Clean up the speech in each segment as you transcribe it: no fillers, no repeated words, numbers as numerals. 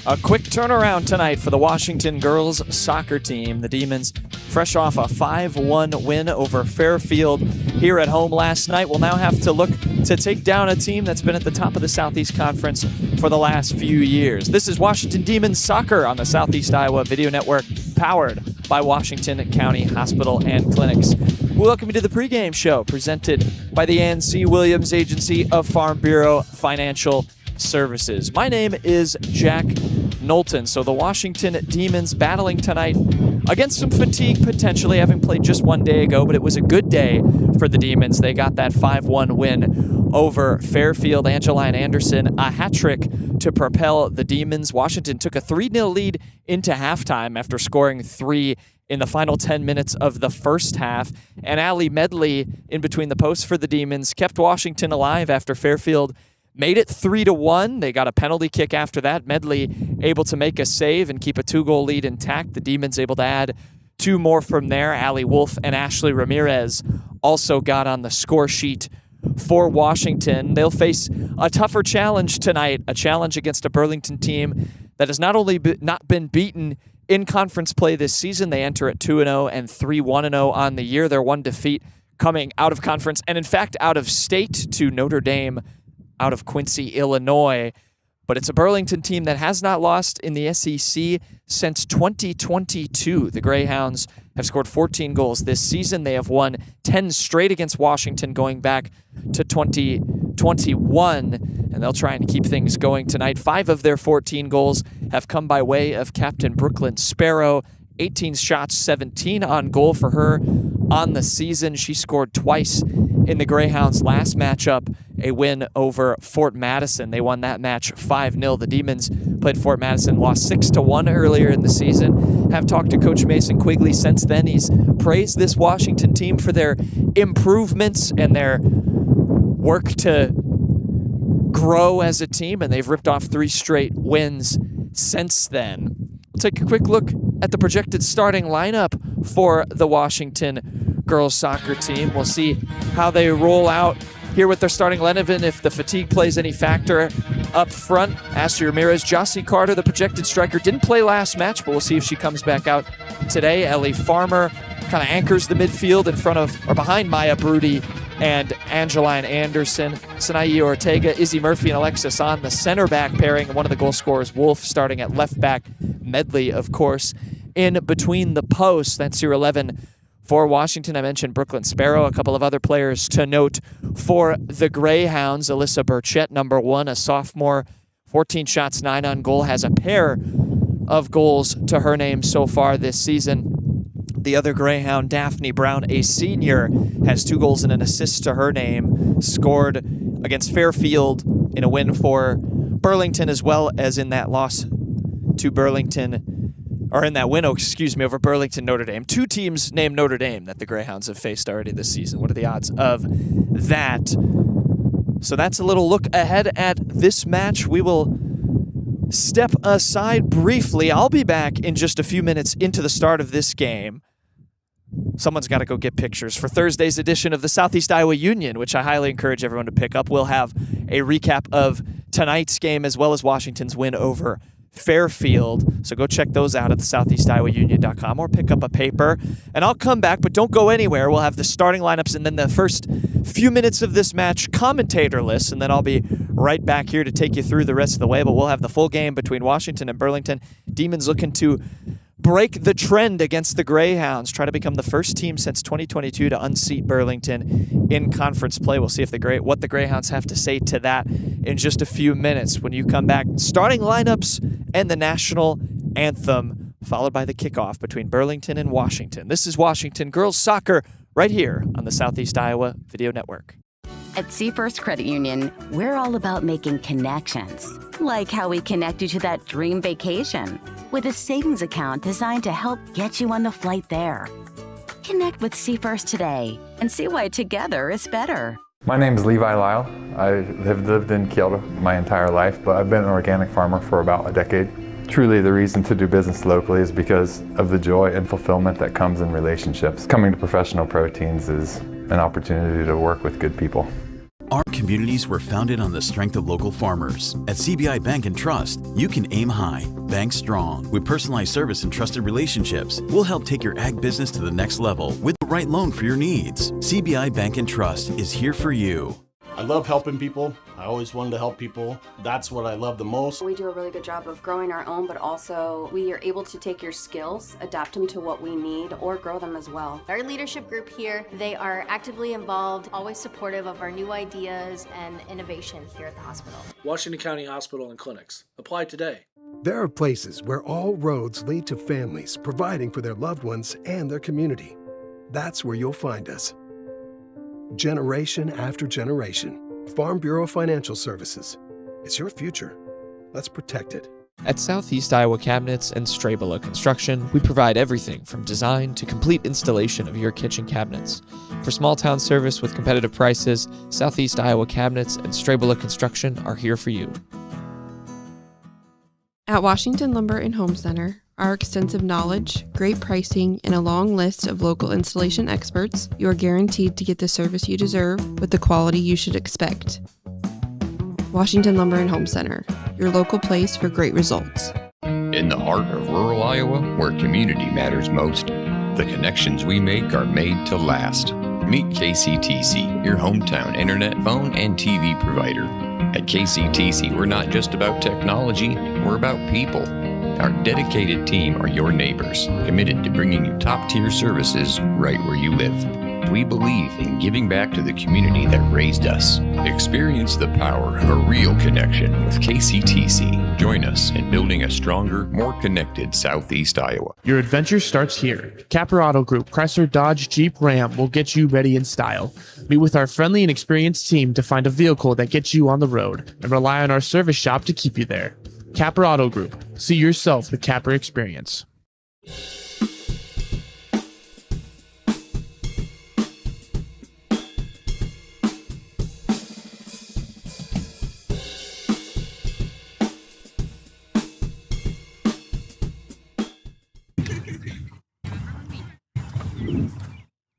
A quick turnaround tonight for the Washington girls soccer team. The Demons, fresh off a 5-1 win over Fairfield here at home last night, will now have to look to take down a team that's been at the top of the Southeast Conference for the last few years. This is Washington Demons Soccer on the Southeast Iowa Video Network, powered by Washington County Hospital and Clinics. Welcome you to the pregame show presented by the N.C. Williams Agency of Farm Bureau Financial Services. My name is Jack Knowlton. So the Washington Demons battling tonight against some fatigue potentially, having played just one day ago, but it was a good day for the Demons. They got that 5-1 win over Fairfield. Angeline Anderson, a hat trick to propel the Demons. Washington took a 3-0 lead into halftime after scoring 3 in the final 10 minutes of the first half. And Allie Medley in between the posts for the Demons kept Washington alive after Fairfield made it 3-1. They got a penalty kick after that. Medley able to make a save and keep a 2-goal lead intact. The Demons able to add 2 more from there. Allie Wolf and Ashley Ramirez also got on the score sheet for Washington. They'll face a tougher challenge tonight, a challenge against a Burlington team that has not only not been beaten in conference play this season. They enter at 2-0 and 3-1-0 on the year. Their one defeat coming out of conference and, in fact, out of state to Notre Dame out of Quincy, Illinois. But it's a Burlington team that has not lost in the SEC since 2022. The Grayhounds have scored 14 goals this season. They have won 10 straight against Washington going back to 2021, and they'll try and keep things going tonight. 5 of their 14 goals have come by way of Captain Brooklyn Sparrow. 18 shots, 17 on goal for her on the season. She scored twice in the Greyhounds' last matchup, a win over Fort Madison. They won that match 5-0. The Demons played Fort Madison, lost 6-1 earlier in the season. Have talked to Coach Mason Quigley since then. He's praised this Washington team for their improvements and their work to grow as a team, and they've ripped off 3 straight wins since then. We'll take a quick look at the projected starting lineup for the Washington girls soccer team. We'll see how they roll out here with their starting 11, if the fatigue plays any factor up front. Ashley Ramirez, Jossie Carter, the projected striker, didn't play last match, but we'll see if she comes back out today. Ellie Farmer kind of anchors the midfield in front of or behind Maya Broody and Angeline Anderson. Sanayi Ortega, Izzy Murphy, and Alexis on the center back pairing. And one of the goal scorers, Wolf, starting at left back. Medley, of course, in between the posts. That's your 11 for Washington. I mentioned Brooklyn Sparrow, a couple of other players to note for the Greyhounds. Alyssa Burchett, number 1, a sophomore, 14 shots, 9 on goal, has a pair of goals to her name so far this season. The other Greyhound, Daphne Brown, a senior, has 2 goals and an assist to her name, scored against Fairfield in a win for Burlington, as well as in that loss to Burlington, or in that win, over Burlington Notre Dame. 2 teams named Notre Dame that the Greyhounds have faced already this season. What are the odds of that? So that's a little look ahead at this match. We will step aside briefly. I'll be back in just a few minutes into the start of this game. Someone's got to go get pictures for Thursday's edition of the Southeast Iowa Union, which I highly encourage everyone to pick up. We'll have a recap of tonight's game as well as Washington's win over Fairfield. So go check those out at the southeastiowaunion.com or pick up a paper. And I'll come back, but don't go anywhere. We'll have the starting lineups and then the first few minutes of this match commentator list, and then I'll be right back here to take you through the rest of the way. But we'll have the full game between Washington and Burlington. Demons looking to break the trend against the Greyhounds, try to become the first team since 2022 to unseat Burlington in conference play. We'll see if what the Greyhounds have to say to that in just a few minutes when you come back. Starting lineups and the national anthem, followed by the kickoff between Burlington and Washington. This is Washington Girls Soccer right here on the Southeast Iowa Video Network. At Seafirst Credit Union, we're all about making connections, like how we connect you to that dream vacation with a savings account designed to help get you on the flight there. Connect with Seafirst today and see why together is better. My name is Levi Lyle. I have lived in Kyoto my entire life, but I've been an organic farmer for about a decade. Truly, the reason to do business locally is because of the joy and fulfillment that comes in relationships. Coming to Professional Proteins is an opportunity to work with good people. Our communities were founded on the strength of local farmers. At CBI Bank and Trust, you can aim high, bank strong. With personalized service and trusted relationships, we'll help take your ag business to the next level with the right loan for your needs. CBI Bank and Trust is here for you. I love helping people. I always wanted to help people. That's what I love the most. We do a really good job of growing our own, but also we are able to take your skills, adapt them to what we need, or grow them as well. Our leadership group here, they are actively involved, always supportive of our new ideas and innovation here at the hospital. Washington County Hospital and Clinics. Apply today. There are places where all roads lead to families providing for their loved ones and their community. That's where you'll find us. Generation after generation. Farm Bureau Financial Services. It's your future. Let's protect it. At Southeast Iowa Cabinets and Strabela Construction, we provide everything from design to complete installation of your kitchen cabinets. For small town service with competitive prices, Southeast Iowa Cabinets and Strabela Construction are here for you. At Washington Lumber and Home Center, our extensive knowledge, great pricing, and a long list of local installation experts, you are guaranteed to get the service you deserve with the quality you should expect. Washington Lumber and Home Center, your local place for great results. In the heart of rural Iowa, where community matters most, the connections we make are made to last. Meet KCTC, your hometown internet, phone, and TV provider. At KCTC, we're not just about technology, we're about people. Our dedicated team are your neighbors, committed to bringing you top-tier services right where you live. We believe in giving back to the community that raised us. Experience the power of a real connection with KCTC. Join us in building a stronger, more connected Southeast Iowa. Your adventure starts here. Capper Auto Group, Chrysler, Dodge, Jeep, Ram will get you ready in style. Meet with our friendly and experienced team to find a vehicle that gets you on the road, and rely on our service shop to keep you there. Capper Auto Group. See yourself the Capper experience.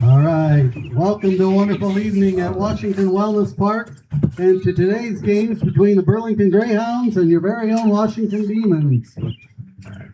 All right, welcome to a wonderful evening at Washington Wellness Park and to today's games between the Burlington Grayhounds and your very own Washington Demons.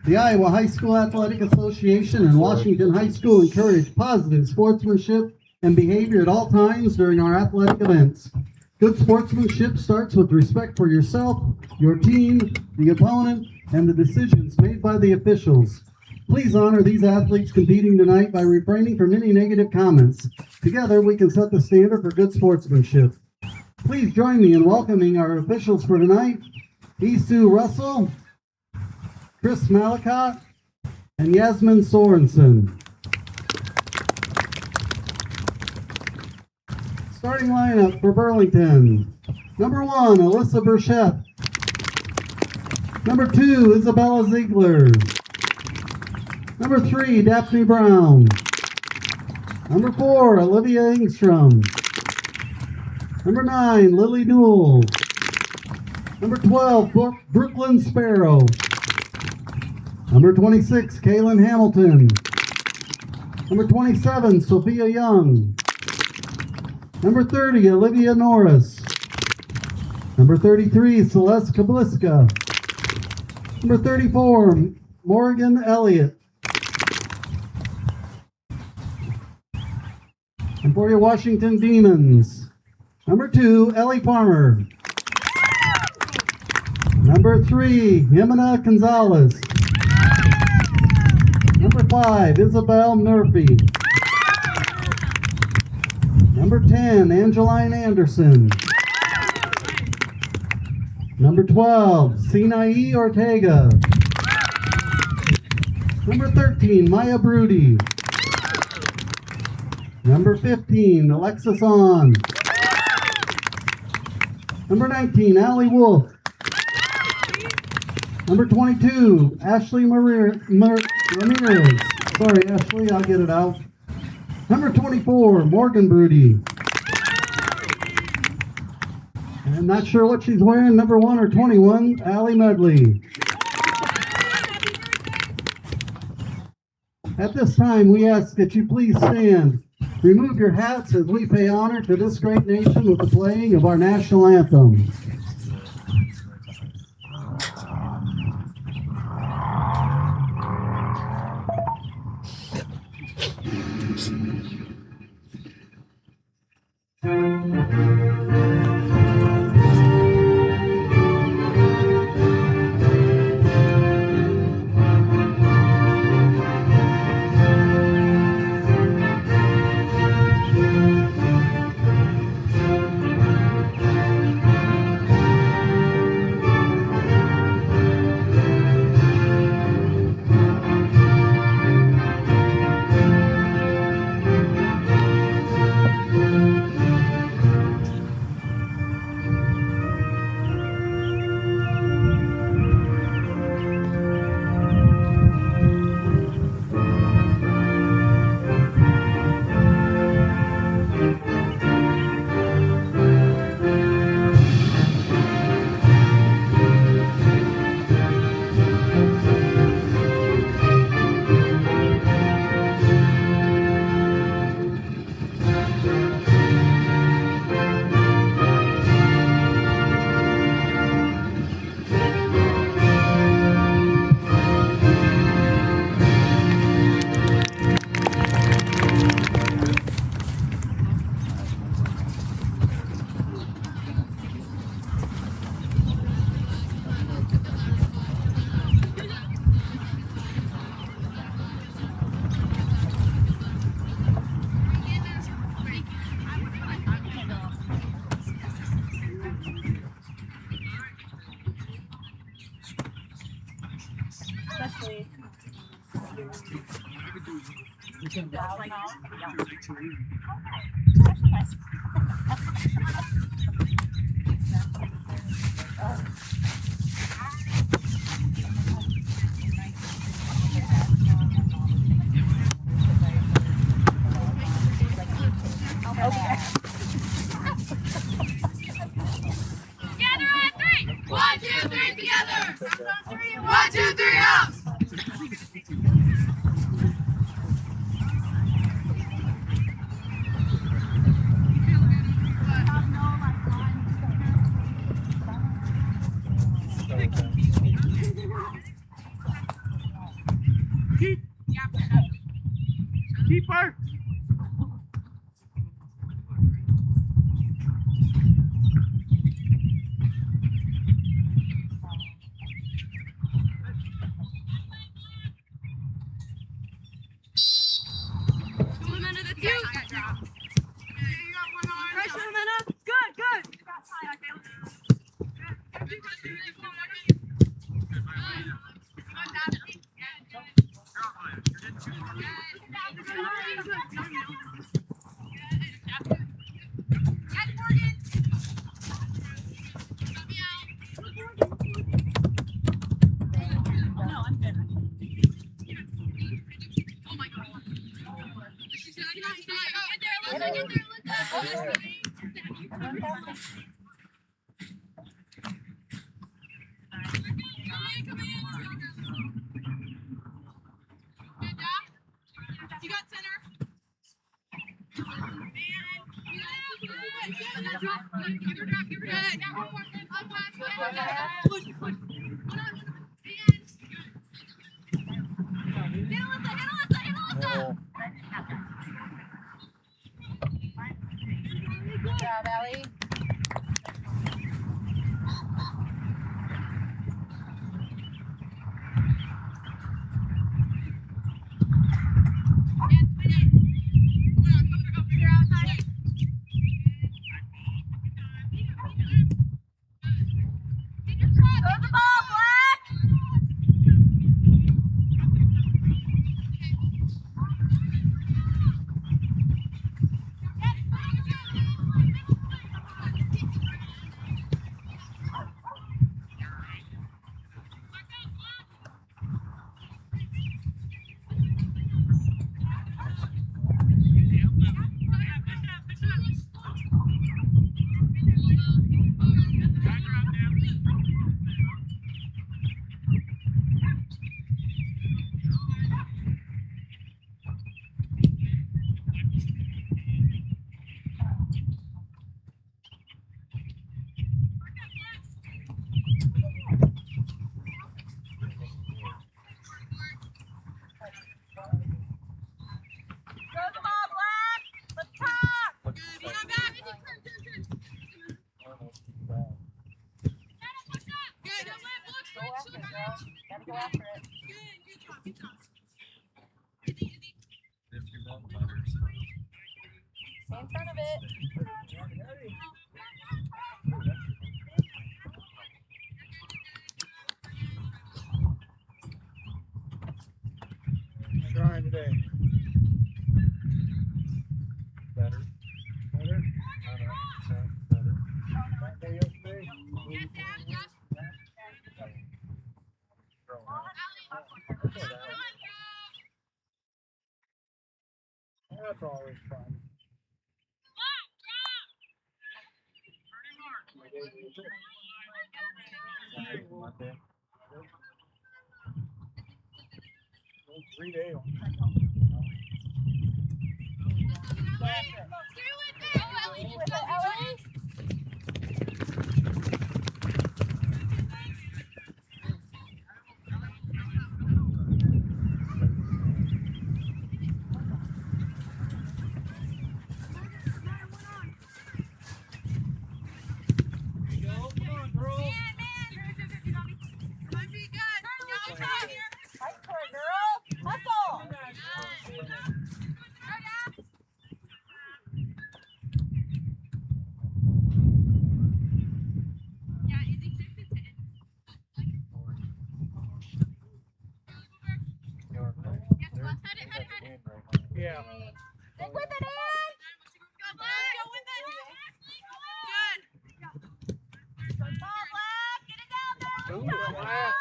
The Iowa High School Athletic Association and Washington High School encourage positive sportsmanship and behavior at all times during our athletic events. Good sportsmanship starts with respect for yourself, your team, the opponent, and the decisions made by the officials. Please honor these athletes competing tonight by refraining from any negative comments. Together, we can set the standard for good sportsmanship. Please join me in welcoming our officials for tonight, Isu Russell, Chris Malacott, and Yasmin Sorensen. Starting lineup for Burlington. Number 1, Alyssa Burchett. Number 2, Isabella Ziegler. Number 3, Daphne Brown. Number 4, Olivia Engstrom. Number 9, Lily Newell. Number 12, Brooklyn Sparrow. Number 26, Kaylin Hamilton. Number 27, Sophia Young. Number 30, Olivia Norris. Number 33, Celeste Kabliska. Number 34, Morgan Elliott. And for your Washington Demons, number 2, Ellie Farmer. Number 3, Jimena Gonzalez. Number 5, Isabel Murphy. Number 10, Angeline Anderson. Number 12, Sinai Ortega. Number 13, Maya Broody. Number 15, Alexis On. Number 19, Allie Wolf. Number 22, Ashley Ramirez. Sorry, Ashley, I'll get it out. Number 24, Morgan Broody. I'm not sure what she's wearing, number 1 or 21, Allie Medley. At this time, we ask that you please stand Remove your hats as we pay honor to this great nation with the playing of our national anthem. Keeper! Gotta go after it. Stay in front of it. Trying today. Better. Better. Better. That day yesterday. That's always fun. Monday. 3 days. Yeah. Stick with it, Ann! Go with it! Good! Come on, Black! Get it down there! Ooh, Black.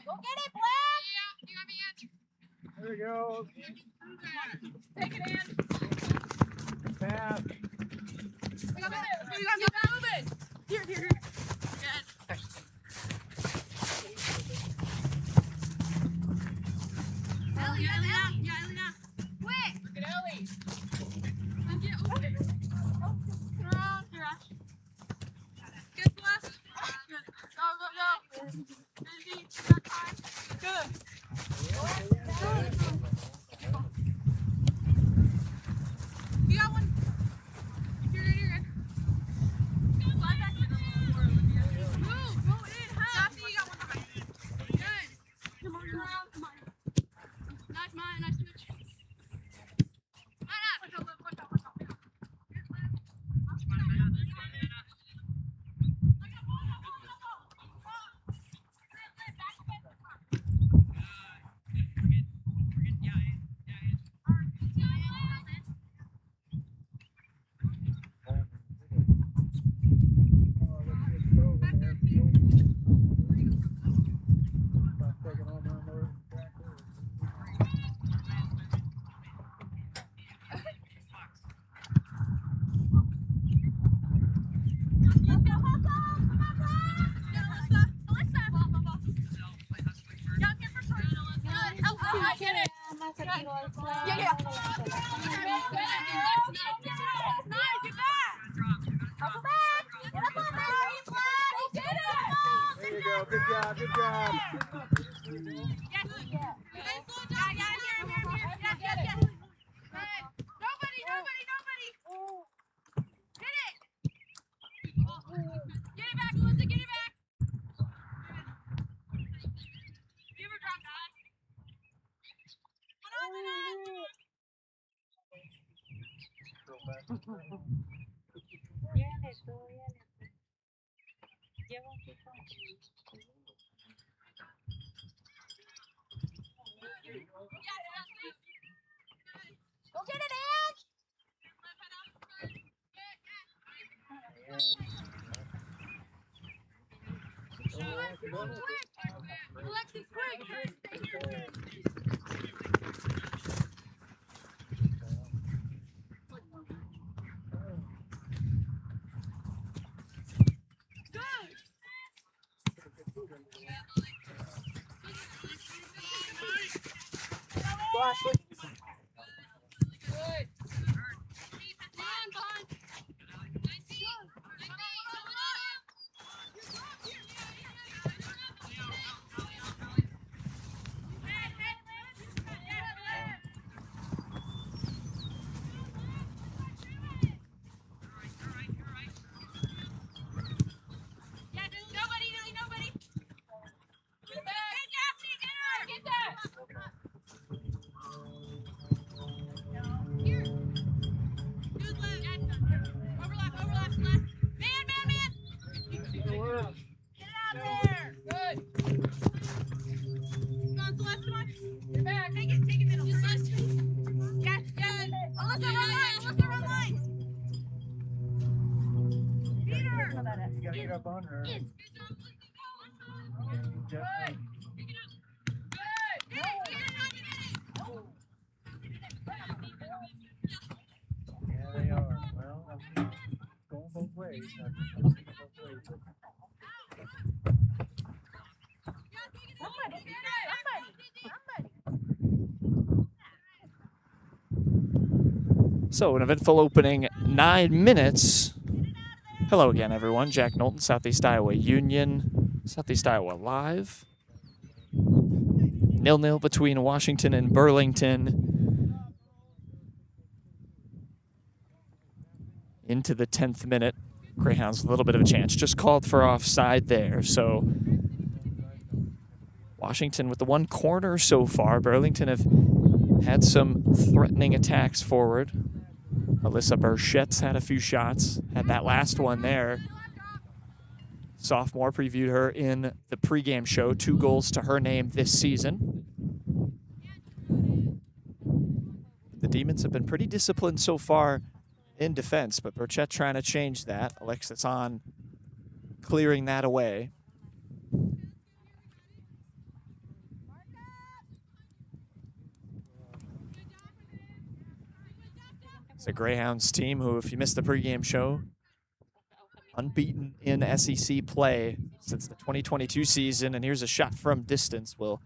Go get it, Black! There we go. Take it, Ann! Pass. Keep moving! Here. Good. Ellie now. Quick! Look at Ellie. Let's get open. Turn around, Josh. Good, Celeste. Good. Go. Busy. Got time. Good. You got one. You're good. Slide back in. Move. Go in. Sassy, you got one behind. Good. Come on, around. Come on. Nice switch. Watch out. Good job. Nobody. Hit it. Get it back, Melissa. Get it back. Give her drop that. Go get it, Ann! Alexis, quick! So, an eventful opening 9 minutes. Hello again, everyone. Jack Knowlton, Southeast Iowa Union, Southeast Iowa Live. 0-0 between Washington and Burlington. Into the 10th minute. Greyhounds a little bit of a chance. Just called for offside there. So Washington with the one corner so far. Burlington have had some threatening attacks forward. Alyssa Burchette's had a few shots. Had that last one there. Sophomore, previewed her in the pregame show. 2 goals to her name this season. The Demons have been pretty disciplined so far in defense, but Burchette trying to change that. Alexis on clearing that away. It's a Greyhounds team who, if you missed the pregame show, unbeaten in SEC play since the 2022 season. And here's a shot from distance. Will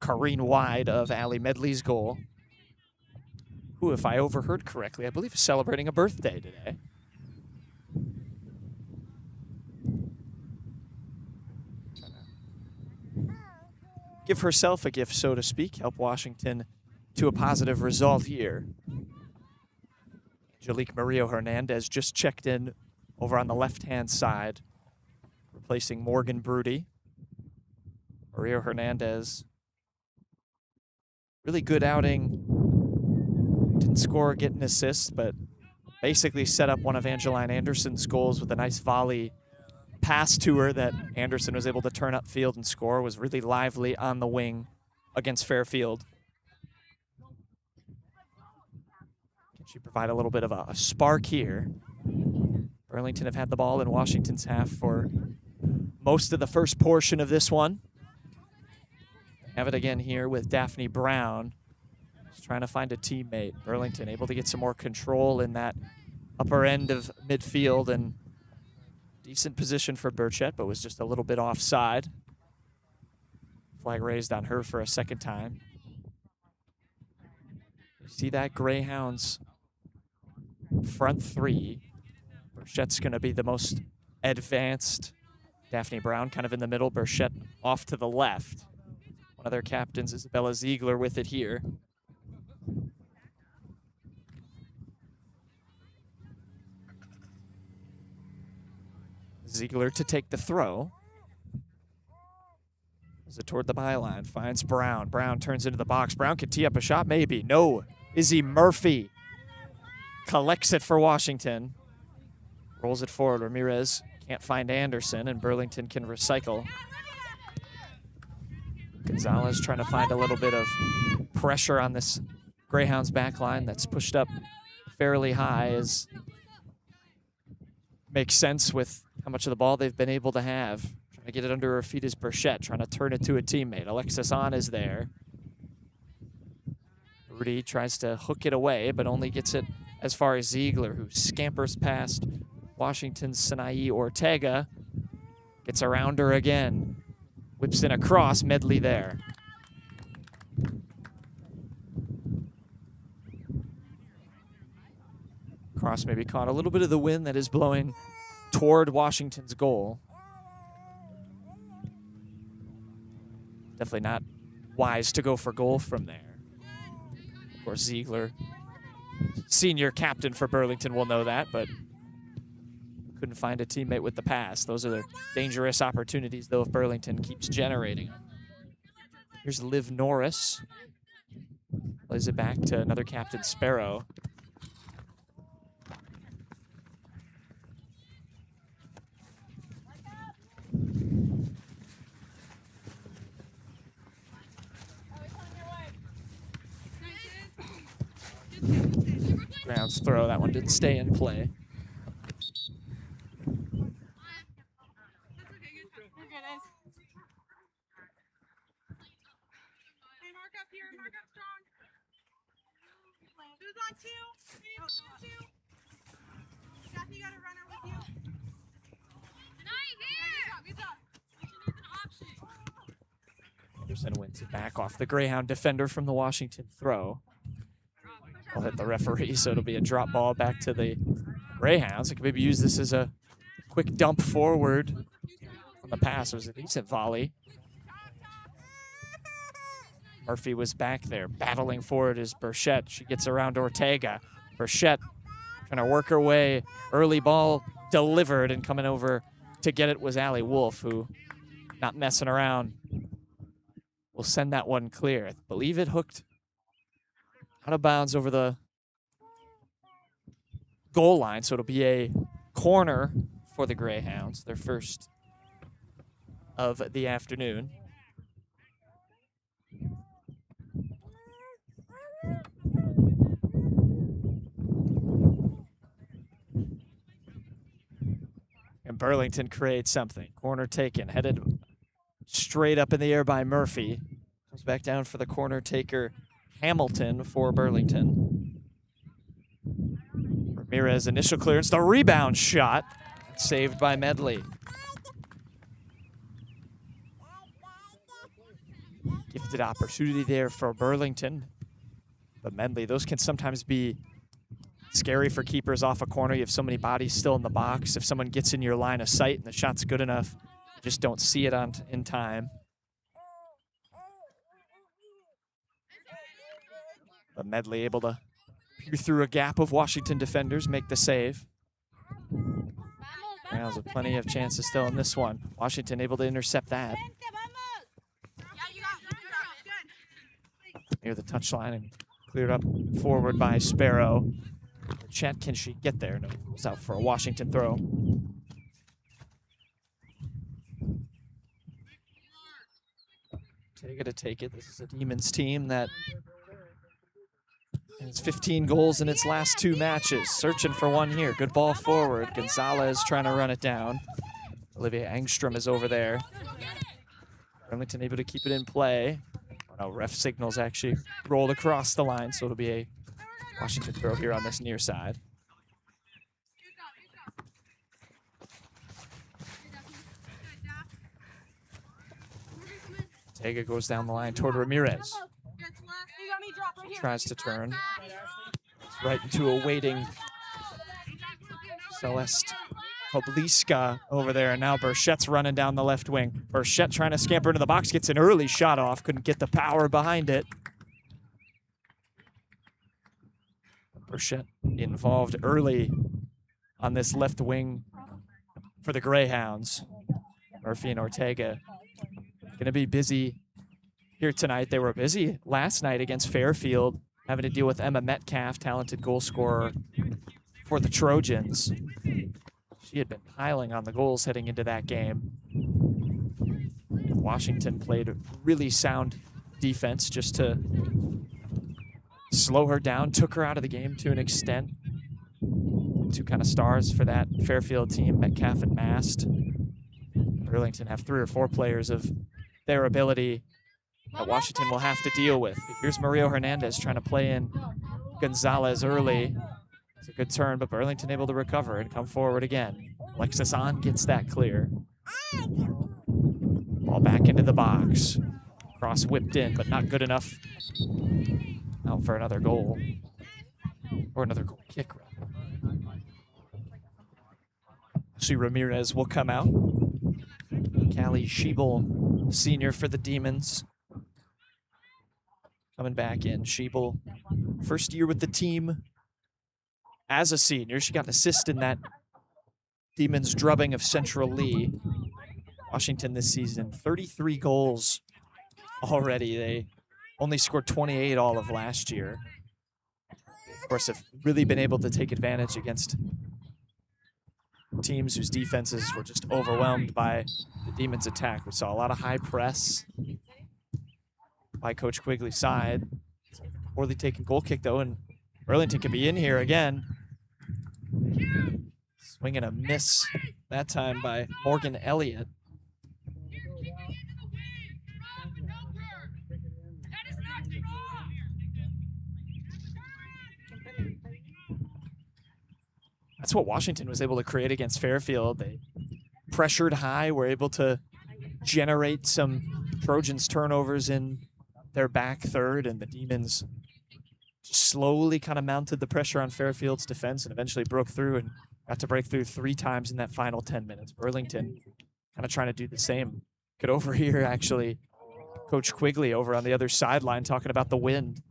careen wide of Allie Medley's goal, who, if I overheard correctly, I believe is celebrating a birthday today. Give herself a gift, so to speak, help Washington to a positive result here. Angelique Murillo Hernandez just checked in over on the left-hand side, replacing Morgan Broody. Murillo Hernandez, really good outing. Didn't score or get an assist, but basically set up one of Angeline Anderson's goals with a nice volley pass to her that Anderson was able to turn upfield and score. Was really lively on the wing against Fairfield. Can she provide a little bit of a spark here? Burlington have had the ball in Washington's half for most of the first portion of this one. Have it again here with Daphne Brown. Just trying to find a teammate. Burlington able to get some more control in that upper end of midfield, and decent position for Burchette, but was just a little bit offside. Flag raised on her for a second time. You see that Greyhounds front three. Burchette's going to be the most advanced. Daphne Brown kind of in the middle. Burchette off to the left. One of their captains, Isabella Ziegler, with it here. Ziegler to take the throw. Is it toward the byline? Finds Brown. Brown turns into the box. Brown can tee up a shot, maybe. No. Izzy Murphy collects it for Washington. Rolls it forward. Ramirez can't find Anderson, and Burlington can recycle. Gonzalez trying to find a little bit of pressure on this Greyhounds back line that's pushed up fairly high. Makes sense with how much of the ball they've been able to have. Trying to get it under her feet is Burchette, trying to turn it to a teammate. Alexis On is there. Rudy tries to hook it away, but only gets it as far as Ziegler, who scampers past Washington's Sanae Ortega. Gets around her again. Whips in a cross, Medley there. Ross maybe caught a little bit of the wind that is blowing toward Washington's goal. Definitely not wise to go for goal from there. Of course, Ziegler, senior captain for Burlington, will know that, but couldn't find a teammate with the pass. Those are the dangerous opportunities, though, if Burlington keeps generating them. Here's Liv Norris. Plays it back to another captain, Sparrow. Grounds throw. That one didn't stay in play. Anderson wins it back off the Greyhound defender from the Washington throw. I'll hit the referee, so it'll be a drop ball back to the Greyhounds. I could maybe use this as a quick dump forward on the pass. It was a decent volley. Murphy was back there. Battling forward is Burchett. She gets around Ortega. Burchett trying to work her way. Early ball delivered, and coming over to get it was Allie Wolf, who, not messing around, will send that one clear. I believe it hooked out of bounds over the goal line, so it'll be a corner for the Greyhounds, their first of the afternoon. And Burlington creates something. Corner taken, headed straight up in the air by Murphy. Comes back down for the corner taker, Hamilton, for Burlington. Ramirez, initial clearance, the rebound shot, saved by Medley. Gifted opportunity there for Burlington. But Medley, those can sometimes be scary for keepers off a corner. You have so many bodies still in the box. If someone gets in your line of sight and the shot's good enough, you just don't see it in time. But Medley able to peer through a gap of Washington defenders, make the save. Rounds with plenty of chances still in this one. Washington able to intercept that. Near the touchline and cleared up forward by Sparrow. Chet, can she get there? No, it's out for a Washington throw. Ortega to take it. This is a Demons team that has 15 goals in its last 2 matches. Searching for one here. Good ball forward. Gonzalez trying to run it down. Olivia Engstrom is over there. Burlington able to keep it in play. Oh, no, ref signals actually rolled across the line, so it'll be a Washington throw here on this near side. Ortega goes down the line toward Ramirez. Tries to turn. It's right into a waiting Celeste Kobliska over there. And now Burchett's running down the left wing. Burchett trying to scamper into the box. Gets an early shot off. Couldn't get the power behind it. Burchett involved early on this left wing for the Greyhounds. Murphy and Ortega going to be busy here tonight. They were busy last night against Fairfield, having to deal with Emma Metcalf, talented goal scorer for the Trojans. She had been piling on the goals heading into that game. Washington played really sound defense just to slow her down, took her out of the game to an extent. 2 kind of stars for that Fairfield team, Metcalf and Mast. Burlington have 3 or 4 players of their ability that Washington will have to deal with. Here's Mario Hernandez trying to play in Gonzalez early. It's a good turn, but Burlington able to recover and come forward again. Alexis On gets that clear. Ball back into the box. Cross whipped in, but not good enough. Out for another goal. Or another goal kick, rather. Ashley Ramirez will come out. Callie Schiebel, senior for the Demons, coming back in. Schiebel, first year with the team as a senior. She got an assist in that Demons drubbing of Central Lee. Washington this season, 33 goals already. They only scored 28 all of last year. Of course, have really been able to take advantage against teams whose defenses were just overwhelmed by the Demons' attack. We saw a lot of high press by Coach Quigley's side. Poorly taken goal kick, though, and Burlington can be in here again. Swing and a miss that time by Morgan Elliott. That's what Washington was able to create against Fairfield. They pressured high, were able to generate some Trojans turnovers in their back third, and the Demons just slowly kind of mounted the pressure on Fairfield's defense and eventually broke through and got to break through 3 times in that final 10 minutes. Burlington kind of trying to do the same. Could overhear, actually, Coach Quigley over on the other sideline talking about the wind,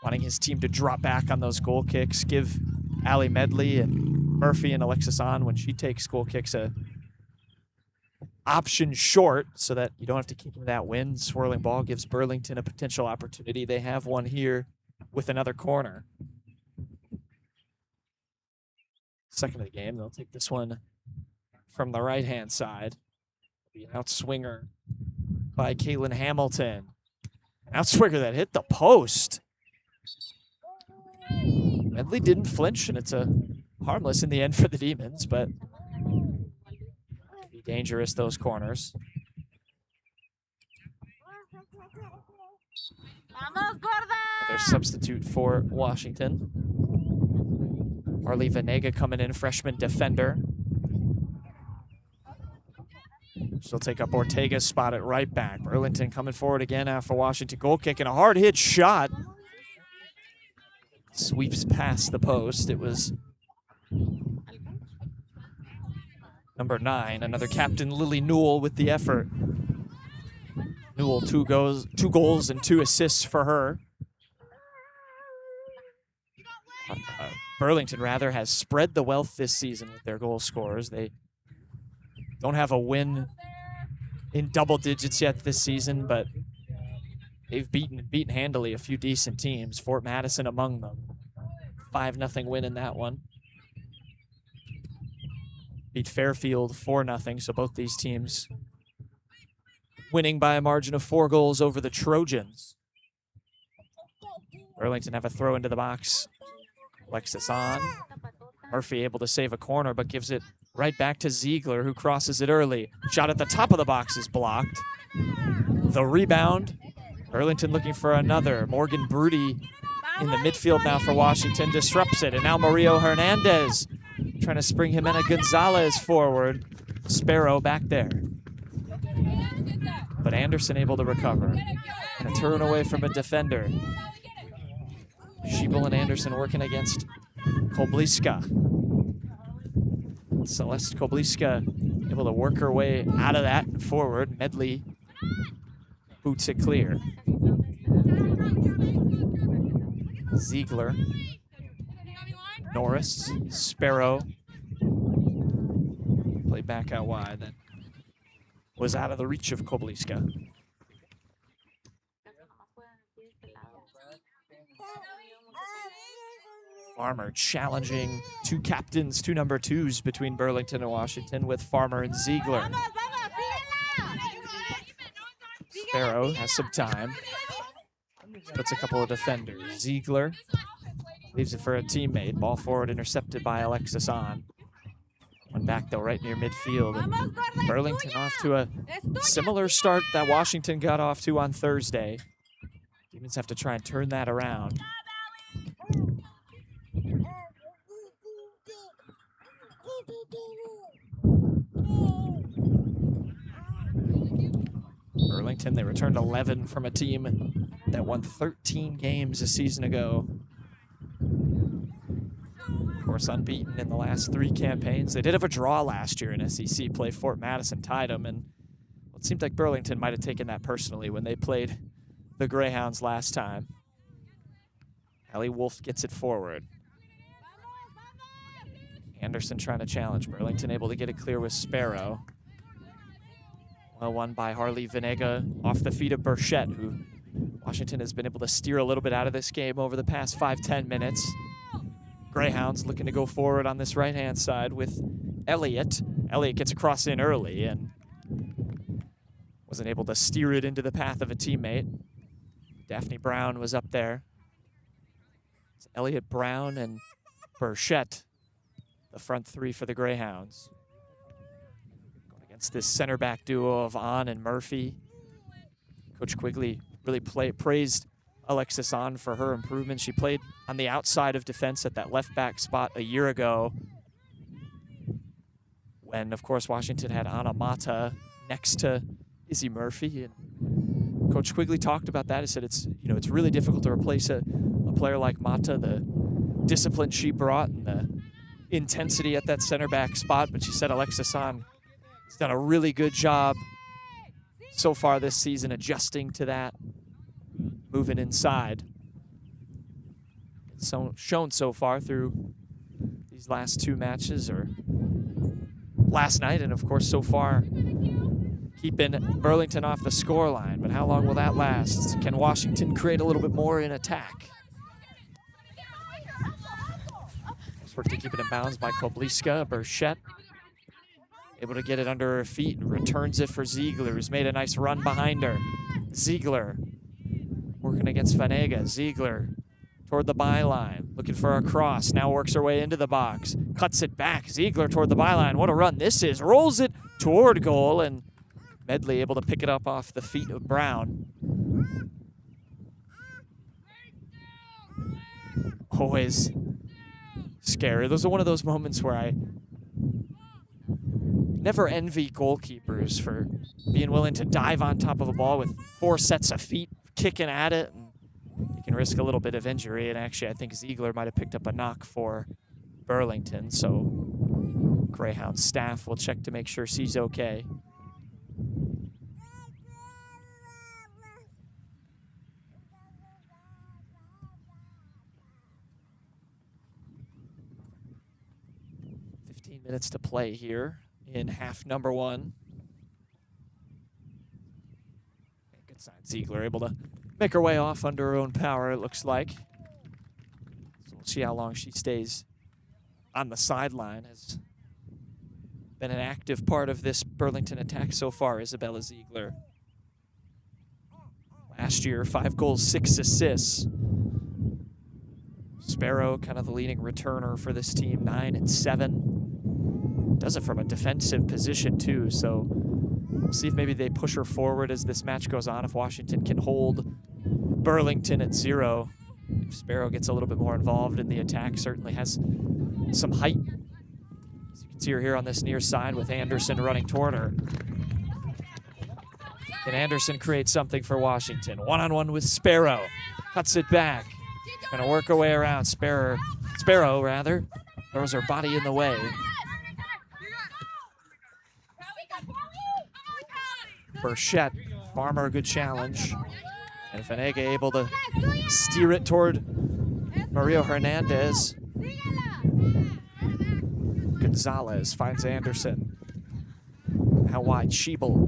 wanting his team to drop back on those goal kicks, give Allie Medley and Murphy and Alexis on when she takes goal kicks a option short so that you don't have to keep them that wind. Swirling ball gives Burlington a potential opportunity. They have one here with another corner. Second of the game, they'll take this one from the right-hand side. Be an outswinger by Caitlin Hamilton. An outswinger that hit the post. Medley didn't flinch, and it's a harmless in the end for the Demons, but be dangerous, those corners. Another substitute for Washington. Harley Vanega coming in, freshman defender. She'll take up Ortega's spot at right back. Burlington coming forward again after Washington. Goal kick and a hard hit shot. Sweeps past the post. It was number 9, another captain, Lily Newell, with the effort. Newell, 2 goals and 2 assists for her. Burlington, rather, has spread the wealth this season with their goal scorers. They don't have a win in double digits yet this season, but they've beaten handily a few decent teams, Fort Madison among them. 5-0 win in that one. Beat Fairfield 4-0, so both these teams winning by a margin of 4 goals over the Trojans. Burlington have a throw into the box. Alexis on. Murphy able to save a corner, but gives it right back to Ziegler, who crosses it early. Shot at the top of the box is blocked. The rebound. Burlington looking for another. Morgan Broody in the midfield now for Washington, disrupts it. And now Mario Hernandez trying to spring Jimena Gonzalez forward. Sparrow back there. But Anderson able to recover. And a turn away from a defender. Schiebel and Anderson working against Kobliska. Celeste Kobliska able to work her way out of that and forward. Medley boots it clear. Ziegler, Norris, Sparrow. Play back out wide. That was out of the reach of Kobliska. Farmer challenging 2 captains, 2 number 2s between Burlington and Washington with Farmer and Ziegler. Sparrow has some time. Puts a couple of defenders. Ziegler leaves it for a teammate. Ball forward intercepted by Alexis on. One back though, right near midfield. And Burlington off to a similar start that Washington got off to on Thursday. Demons have to try and turn that around. Burlington, they returned 11 from a team that won 13 games a season ago. Of course, unbeaten in the last 3 campaigns. They did have a draw last year in SEC play. Fort Madison tied them, and it seemed like Burlington might have taken that personally when they played the Greyhounds last time. Ellie Wolf gets it forward. Anderson trying to challenge. Burlington able to get it clear with Sparrow. Well won by Harley Venega off the feet of Burchette, who Washington has been able to steer a little bit out of this game over the past 5-10 minutes. Greyhounds looking to go forward on this right-hand side with Elliott. Elliott gets across in early and wasn't able to steer it into the path of a teammate. Daphne Brown was up there. It's Elliott, Brown, and Burchette, the front 3 for the Greyhounds. Going against this center back duo of On and Murphy. Coach Quigley really praised Alexis On for her improvement. She played on the outside of defense at that left back spot a year ago when, of course, Washington had Anna Mata next to Izzy Murphy. And Coach Quigley talked about that. He said it's really difficult to replace a player like Mata, the discipline she brought and the intensity at that center back spot. But she said Alexis On has done a really good job so far this season adjusting to that, moving inside. It's shown so far through these last 2 matches, or last night, and of course so far keeping Burlington off the scoreline. But how long will that last? Can Washington create a little bit more in attack? Nice work to keep it in bounds by Kobliska. Burchette able to get it under her feet and returns it for Ziegler, who's made a nice run behind her. Ziegler working against Vanega. Ziegler toward the byline, looking for a cross. Now works her way into the box. Cuts it back. Ziegler toward the byline. What a run this is. Rolls it toward goal, and Medley able to pick it up off the feet of Brown. Always scary. Those are one of those moments where I never envy goalkeepers for being willing to dive on top of a ball with 4 sets of feet, kicking at it. And you can risk a little bit of injury. And actually, I think Ziegler might have picked up a knock for Burlington. So Greyhound staff will check to make sure she's okay. Minutes to play here in half number 1. Good sign. Ziegler able to make her way off under her own power, it looks like. So we'll see how long she stays on the sideline. Has been an active part of this Burlington attack so far, Isabella Ziegler. Last year, 5 goals, 6 assists. Sparrow, kind of the leading returner for this team, 9 and 7. Does it from a defensive position too, so we'll see if maybe they push her forward as this match goes on, if Washington can hold Burlington at 0. If Sparrow gets a little bit more involved in the attack, certainly has some height. As you can see her here on this near side with Anderson running toward her. Can Anderson create something for Washington? One-on-one with Sparrow. Cuts it back. Gonna work her way around. Sparrow, throws her body in the way. Burchette, Farmer, a good challenge. And Vanega able to steer it toward Mario Hernandez. Gonzalez finds Anderson. How wide? Schiebel.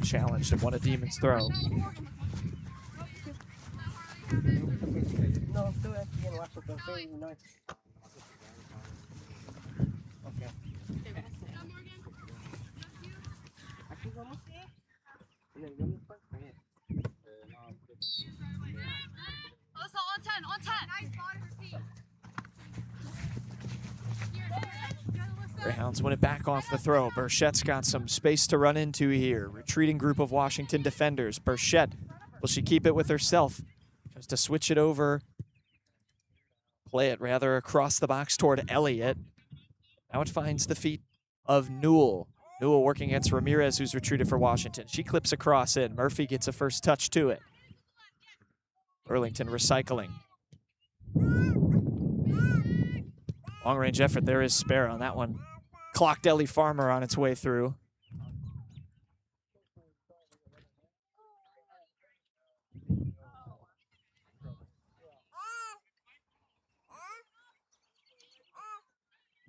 Challenge and won a Demon's throw. Greyhounds win it back off the throw. Burchette's got some space to run into here. Retreating group of Washington defenders. Burchette, will she keep it with herself? Tries to switch it over. Play it rather across the box toward Elliott. Now it finds the feet of Newell. Newell working against Ramirez, who's retreated for Washington. She clips across in. Murphy gets a first touch to it. Burlington recycling. Long-range effort. There is Sparrow on that one. Clocked Ellie Farmer on its way through.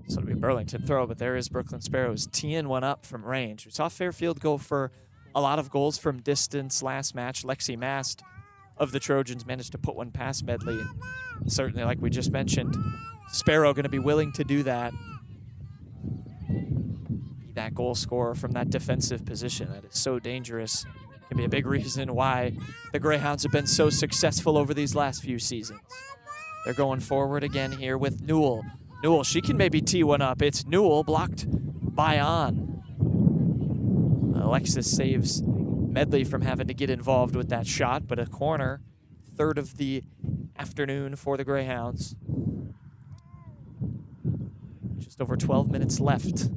So it'll be Burlington throw, but there is Brooklyn Sparrows teeing one up from range. We saw Fairfield go for a lot of goals from distance last match. Lexi Mast of the Trojans managed to put one past Medley. And certainly, like we just mentioned, Sparrow going to be willing to do that. Be that goal scorer from that defensive position. That is so dangerous. Can be a big reason why the Greyhounds have been so successful over these last few seasons. They're going forward again here with Newell. Newell, she can maybe tee one up. It's Newell, blocked by On. Alexis saves Medley from having to get involved with that shot, but a corner, third of the afternoon for the Greyhounds. Just over 12 minutes left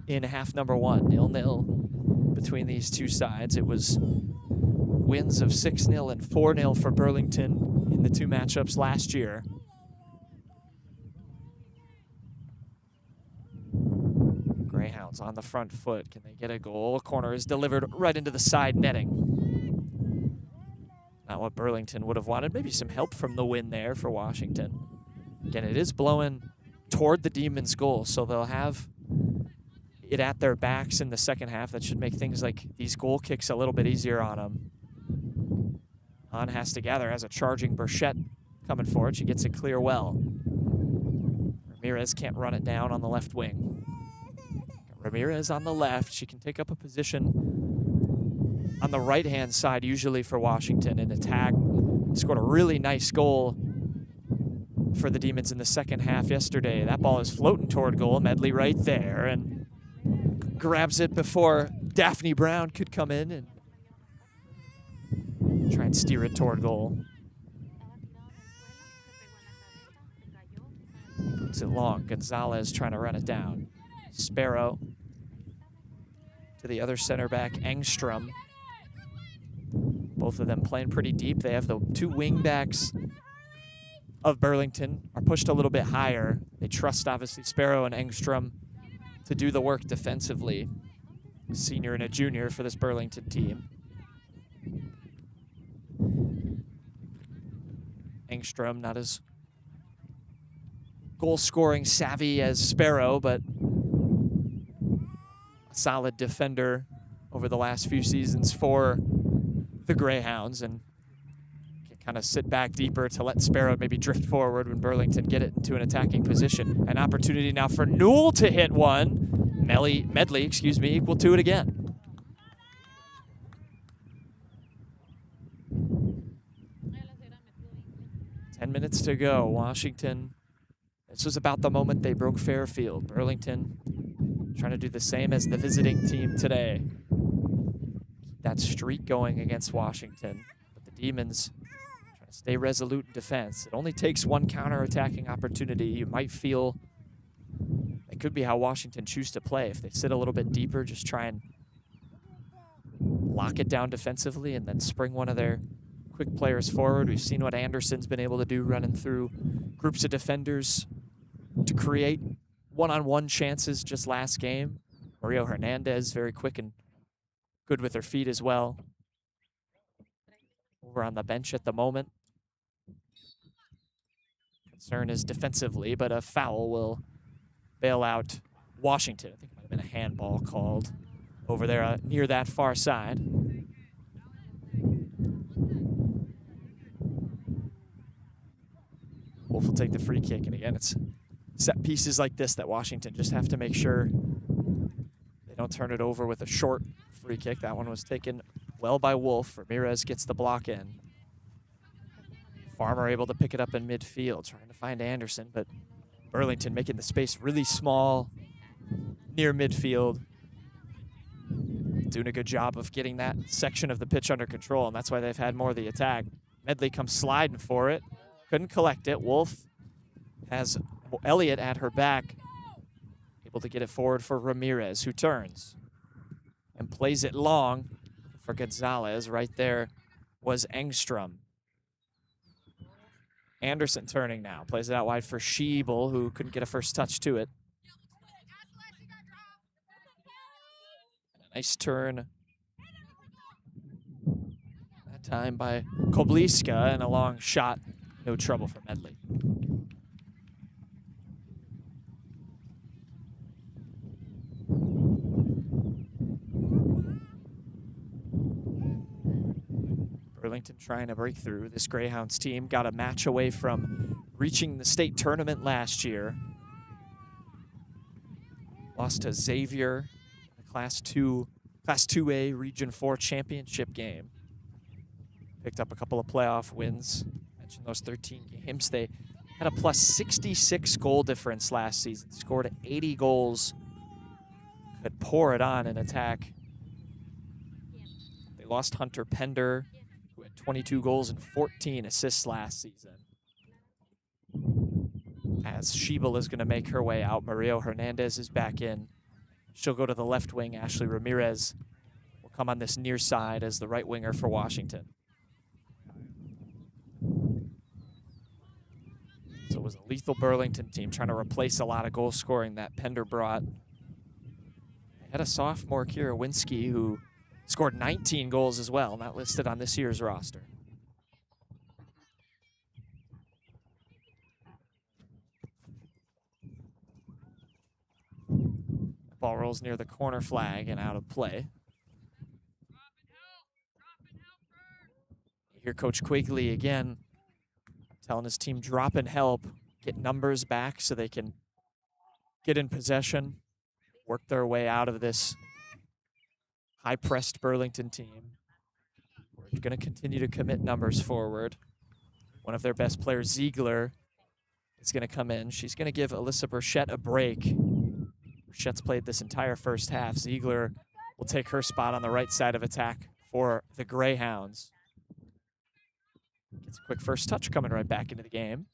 in half number one, 0-0 between these two sides. It was wins of 6-0 and 4-0 for Burlington in the two matchups last year. Greyhounds on the front foot. Can they get a goal? A corner is delivered right into the side netting. Not what Burlington would have wanted. Maybe some help from the win there for Washington. Again, it is blowing toward the Demons' goal, so they'll have it at their backs in the second half. That should make things like these goal kicks a little bit easier on them. On has to gather as a charging Burchette coming forward. She gets it clear well. Ramirez can't run it down on the left wing. Ramirez on the left. She can take up a position on the right-hand side, usually for Washington, in the tag. Scored a really nice goal for the Demons in the second half yesterday. That ball is floating toward goal. Medley right there and grabs it before Daphne Brown could come in and try and steer it toward goal. Puts it long. Gonzalez trying to run it down. Sparrow to the other center back, Engstrom. Both of them playing pretty deep. They have the two wing backs of Burlington are pushed a little bit higher. They trust, obviously, Sparrow and Engstrom to do the work defensively. A senior and a junior for this Burlington team. Engstrom not as goal-scoring savvy as Sparrow, but a solid defender over the last few seasons for the Greyhounds, and can kind of sit back deeper to let Sparrow maybe drift forward when Burlington get it into an attacking position. An opportunity now for Newell to hit one. Medley, equal to it again. Ten minutes to go. Washington, this was about the moment they broke Fairfield. Burlington trying to do the same as the visiting team today. Keep that streak going against Washington. But the Demons trying to stay resolute in defense. It only takes one counter-attacking opportunity. You might feel it could be how Washington choose to play. If they sit a little bit deeper, just try and lock it down defensively and then spring one of their quick players forward. We've seen what Anderson's been able to do running through groups of defenders to create one-on-one chances just last game. Mario Hernandez, very quick and good with her feet as well. Over on the bench at the moment. Concern is defensively, but a foul will bail out Washington. I think it might have been a handball called over there near that far side. Wolf will take the free kick, and again, it's set pieces like this that Washington just have to make sure they don't turn it over with a short free kick. That one was taken well by Wolf. Ramirez gets the block in. Farmer able to pick it up in midfield, trying to find Anderson, but Burlington making the space really small near midfield. Doing a good job of getting that section of the pitch under control, and that's why they've had more of the attack. Medley comes sliding for it. Couldn't collect it. Wolf has Elliott at her back. Able to get it forward for Ramirez, who turns and plays it long for Gonzalez. Right there was Engstrom. Anderson turning now. Plays it out wide for Schiebel, who couldn't get a first touch to it. Nice turn. That time by Kobliska, and a long shot. No trouble for Medley. Burlington trying to break through. This Greyhounds team got a match away from reaching the state tournament last year. Lost to Xavier, the Class 2A Region 4 championship game. Picked up a couple of playoff wins. Mentioned those 13 games. They had a plus 66 goal difference last season. Scored 80 goals. Could pour it on in attack. They lost Hunter Pender, who had 22 goals and 14 assists last season. As Schiebel is going to make her way out, Mario Hernandez is back in. She'll go to the left wing. Ashley Ramirez will come on this near side as the right winger for Washington. So it was a lethal Burlington team trying to replace a lot of goal scoring that Pender brought. They had a sophomore, Kira Winsky, who scored 19 goals as well, not listed on this year's roster. Ball rolls near the corner flag and out of play. You hear Coach Quigley again telling his team drop and help, get numbers back so they can get in possession, work their way out of this high-pressed Burlington team. We're going to continue to commit numbers forward. One of their best players, Ziegler, is going to come in. She's going to give Alyssa Burchette a break. Burchette's played this entire first half. Ziegler will take her spot on the right side of attack for the Greyhounds. Gets a quick first touch coming right back into the game.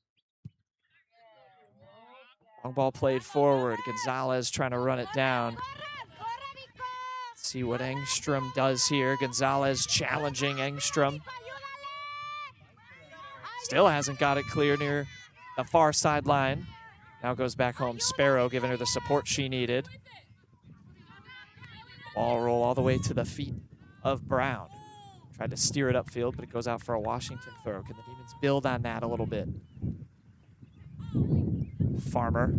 Long ball played forward. Gonzalez trying to run it down. Let's see what Engstrom does here. Gonzalez challenging Engstrom. Still hasn't got it clear near the far sideline. Now goes back home. Sparrow giving her the support she needed. Ball roll all the way to the feet of Brown. Tried to steer it upfield, but it goes out for a Washington throw. Can the Demons build on that a little bit? Farmer.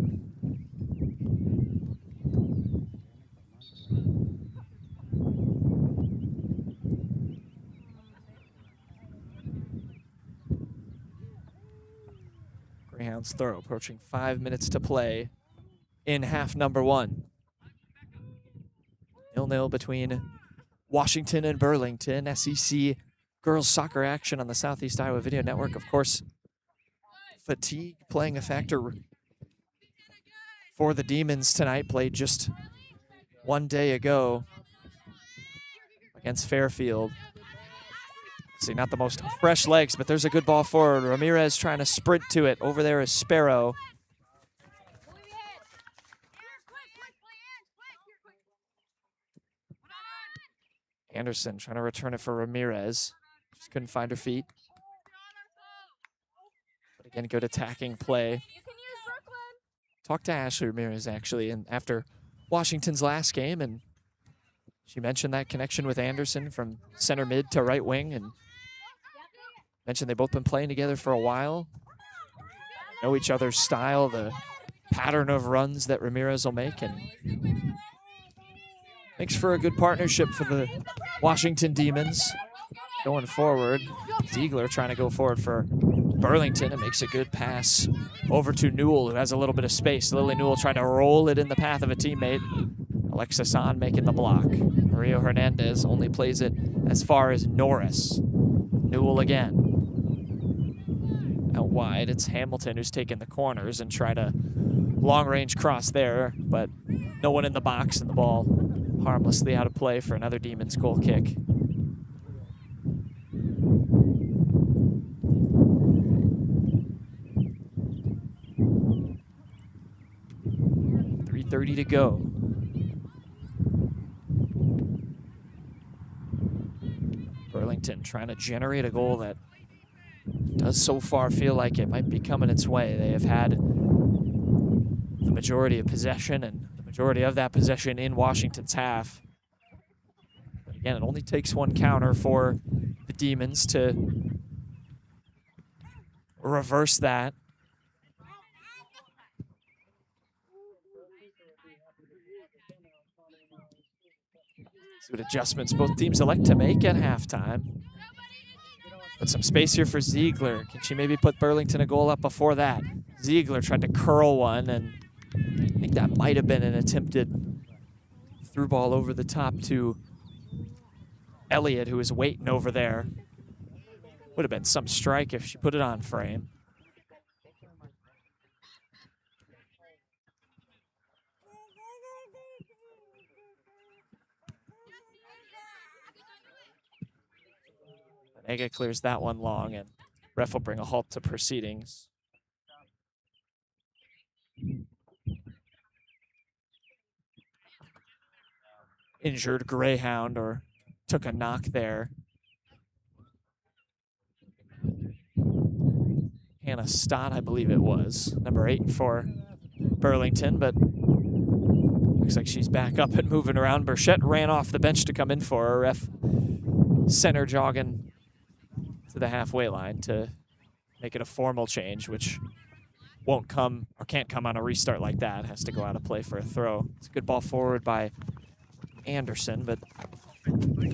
Greyhounds throw, approaching 5 minutes to play in half number one. 0-0 between Washington and Burlington. SEC girls soccer action on the Southeast Iowa Video Network. Of course, fatigue playing a factor for the Demons tonight. Played just one day ago against Fairfield. See, not the most fresh legs, but there's a good ball forward. Ramirez trying to sprint to it. Over there is Sparrow. Anderson trying to return it for Ramirez. Just couldn't find her feet. But again, good attacking play. Talked to Ashley Ramirez, actually, and after Washington's last game, and she mentioned that connection with Anderson from center mid to right wing, and mentioned they've both been playing together for a while. Know each other's style, the pattern of runs that Ramirez will make, and makes for a good partnership for the Washington Demons going forward. Ziegler trying to go forward for Burlington and makes a good pass over to Newell, who has a little bit of space. Lily Newell tried to roll it in the path of a teammate. Alexis Ahn making the block. Mario Hernandez only plays it as far as Norris. Newell again. Out wide, it's Hamilton who's taking the corners and try to long-range cross there, but no one in the box, and the ball harmlessly out of play for another Demons goal kick. .330 to go. Burlington trying to generate a goal that does so far feel like it might be coming its way. They have had the majority of possession, and the majority of that possession in Washington's half. But again, it only takes one counter for the Demons to reverse that. See what adjustments both teams elect to make at halftime. But some space here for Ziegler. Can she maybe put Burlington a goal up before that? Ziegler tried to curl one, and I think that might have been an attempted through ball over the top to Elliott, who was waiting over there. Would have been some strike if she put it on frame. Ega clears that one long, and ref will bring a halt to proceedings. Injured Greyhound, or took a knock there. Hannah Stott, I believe it was, number 8 for Burlington, but looks like she's back up and moving around. Burchett ran off the bench to come in for her. Ref center jogging to the halfway line to make it a formal change, which won't come or can't come on a restart like that. Has to go out of play for a throw. It's a good ball forward by Anderson, but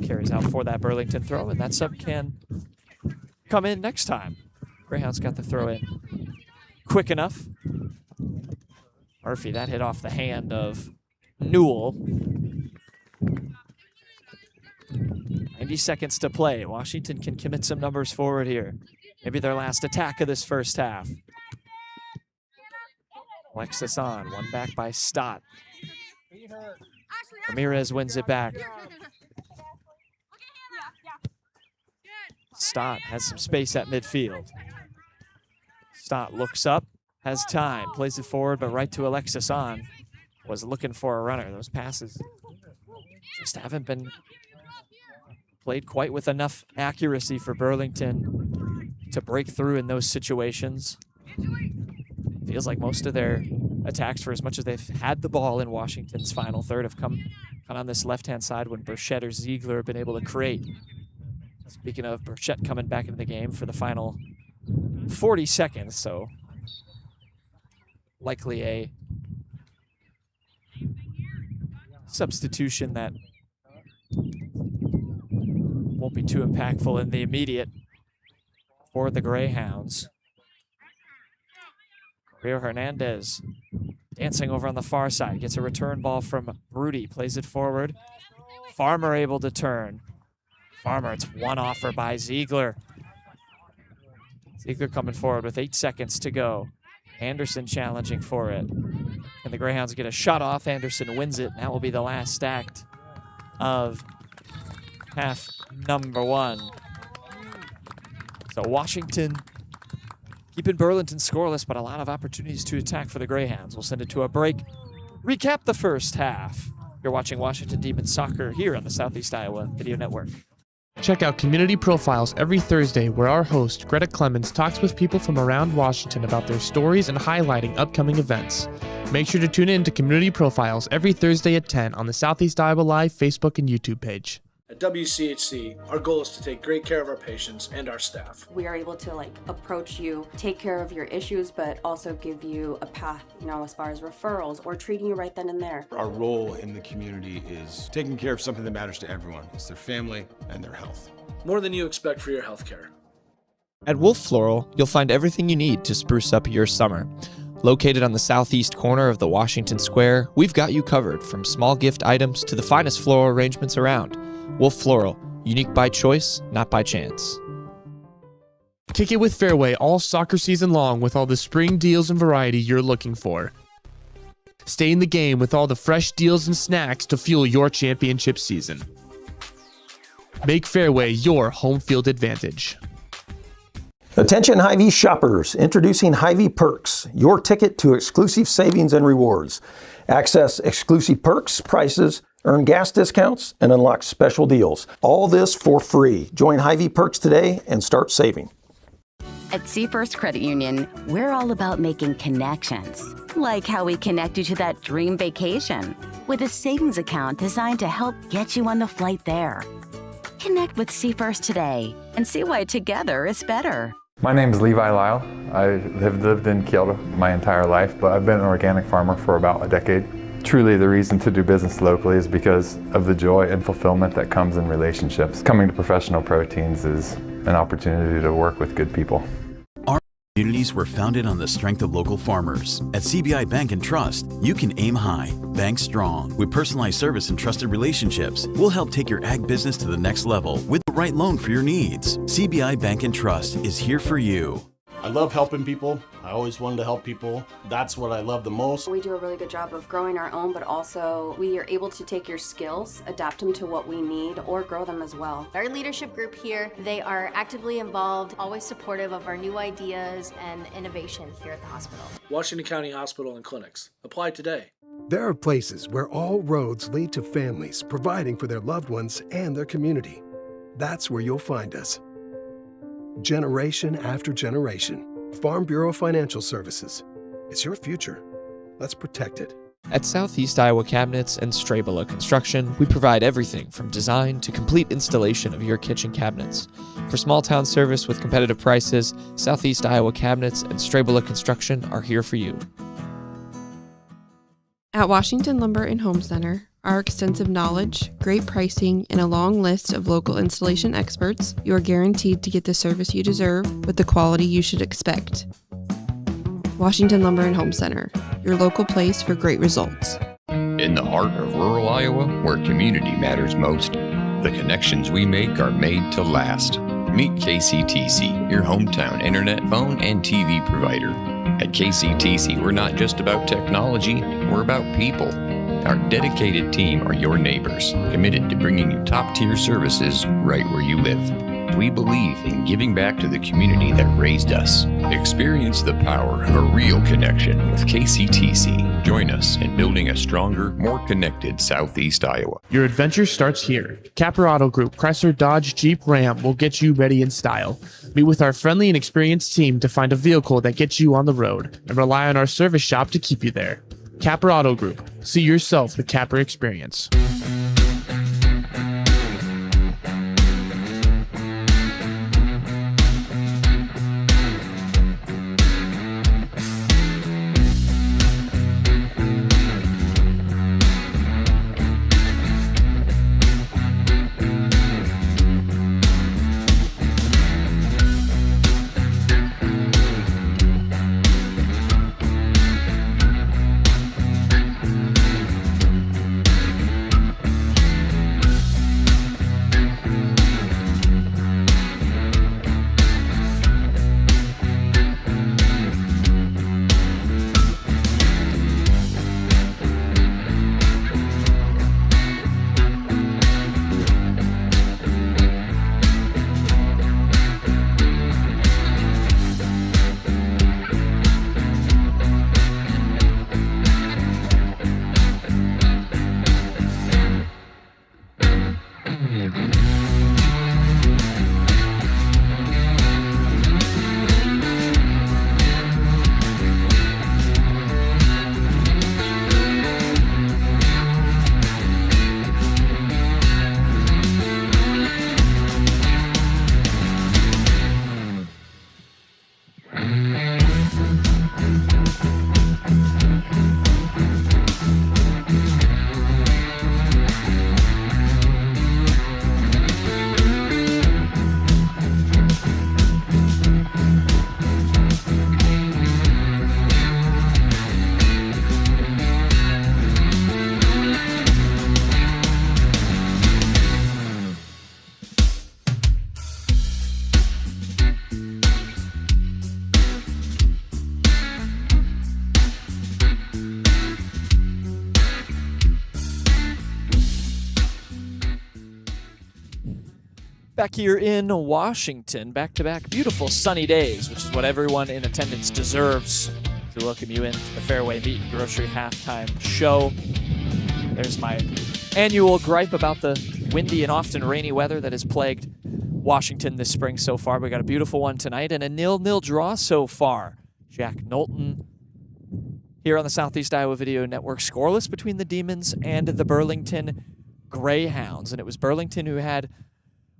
carries out for that Burlington throw, and that sub can come in next time. Greyhounds got the throw in quick enough. Murphy, that hit off the hand of Newell. 90 seconds to play. Washington can commit some numbers forward here. Maybe their last attack of this first half. Alexis on, one back by Stott. Ramirez wins it back. Stott has some space at midfield. Stott looks up, has time, plays it forward, but right to Alexis on. Was looking for a runner. Those passes just haven't been played quite with enough accuracy for Burlington to break through in those situations. Feels like most of their attacks, for as much as they've had the ball in Washington's final third, have come on this left-hand side when Burchett or Ziegler have been able to create. Speaking of Burchett coming back into the game for the final 40 seconds, so likely a substitution that won't be too impactful in the immediate for the Greyhounds. Rio Hernandez dancing over on the far side, gets a return ball from Rudy, plays it forward. Farmer able to turn. Farmer, it's one offer by Ziegler. Ziegler coming forward with 8 seconds to go. Anderson challenging for it. And the Greyhounds get a shot off. Anderson wins it. That will be the last act of half number 1. So Washington keeping Burlington scoreless, but a lot of opportunities to attack for the Greyhounds. We'll send it to a break. Recap the first half. You're watching Washington Demons Soccer here on the Southeast Iowa Video Network. Check out Community Profiles every Thursday, where our host, Greta Clemens, talks with people from around Washington about their stories and highlighting upcoming events. Make sure to tune in to Community Profiles every Thursday at 10 on the Southeast Iowa Live Facebook and YouTube page. At WCHC, our goal is to take great care of our patients and our staff. We are able to approach you, take care of your issues, but also give you a path, as far as referrals or treating you right then and there. Our role in the community is taking care of something that matters to everyone. It's their family and their health. More than you expect for your health care. At Wolf Floral, you'll find everything you need to spruce up your summer. Located on the southeast corner of the Washington Square, we've got you covered from small gift items to the finest floral arrangements around. Wolf Floral, unique by choice, not by chance. Kick it with Fairway all soccer season long with all the spring deals and variety you're looking for. Stay in the game with all the fresh deals and snacks to fuel your championship season. Make Fairway your home field advantage. Attention Hy-Vee shoppers, introducing Hy-Vee Perks, your ticket to exclusive savings and rewards. Access exclusive perks, prices, earn gas discounts, and unlock special deals. All this for free. Join Hy-Vee Perks today and start saving. At Seafirst Credit Union, we're all about making connections, like how we connect you to that dream vacation with a savings account designed to help get you on the flight there. Connect with Seafirst today and see why together is better. My name is Levi Lyle. I have lived in Kyoto my entire life, but I've been an organic farmer for about a decade. Truly, the reason to do business locally is because of the joy and fulfillment that comes in relationships. Coming to Professional Proteins is an opportunity to work with good people. Our communities were founded on the strength of local farmers. At CBI Bank and Trust, you can aim high, bank strong. With personalized service and trusted relationships, we'll help take your ag business to the next level with the right loan for your needs. CBI Bank and Trust is here for you. I love helping people. I always wanted to help people. That's what I love the most. We do a really good job of growing our own, but also we are able to take your skills, adapt them to what we need, or grow them as well. Our leadership group here, they are actively involved, always supportive of our new ideas and innovation here at the hospital. Washington County Hospital and Clinics. Apply today. There are places where all roads lead to families providing for their loved ones and their community. That's where you'll find us. Generation after generation. Farm Bureau Financial Services. It's your future. Let's protect it. At Southeast Iowa Cabinets and Strabela Construction, we provide everything from design to complete installation of your kitchen cabinets. For small town service with competitive prices, Southeast Iowa Cabinets and Strabela Construction are here for you. At Washington Lumber and Home Center, our extensive knowledge, great pricing, and a long list of local installation experts, you are guaranteed to get the service you deserve with the quality you should expect. Washington Lumber and Home Center, your local place for great results. In the heart of rural Iowa, where community matters most, the connections we make are made to last. Meet KCTC, your hometown internet, phone, and TV provider. At KCTC, we're not just about technology, we're about people. Our dedicated team are your neighbors, committed to bringing you top-tier services right where you live. We believe in giving back to the community that raised us. Experience the power of a real connection with KCTC. Join us in building a stronger, more connected Southeast Iowa. Your adventure starts here. Capra Auto Group, Chrysler, Dodge, Jeep, Ram will get you ready in style. Meet with our friendly and experienced team to find a vehicle that gets you on the road and rely on our service shop to keep you there. Capra Auto Group. See yourself the Capra experience. Back here in Washington, back-to-back beautiful sunny days, which is what everyone in attendance deserves. To welcome you into the Fairway Meat and Grocery Halftime Show. There's my annual gripe about the windy and often rainy weather that has plagued Washington this spring so far. We got a beautiful one tonight and a 0-0 draw so far. Jack Knowlton here on the Southeast Iowa Video Network, scoreless between the Demons and the Burlington Grayhounds. And it was Burlington who had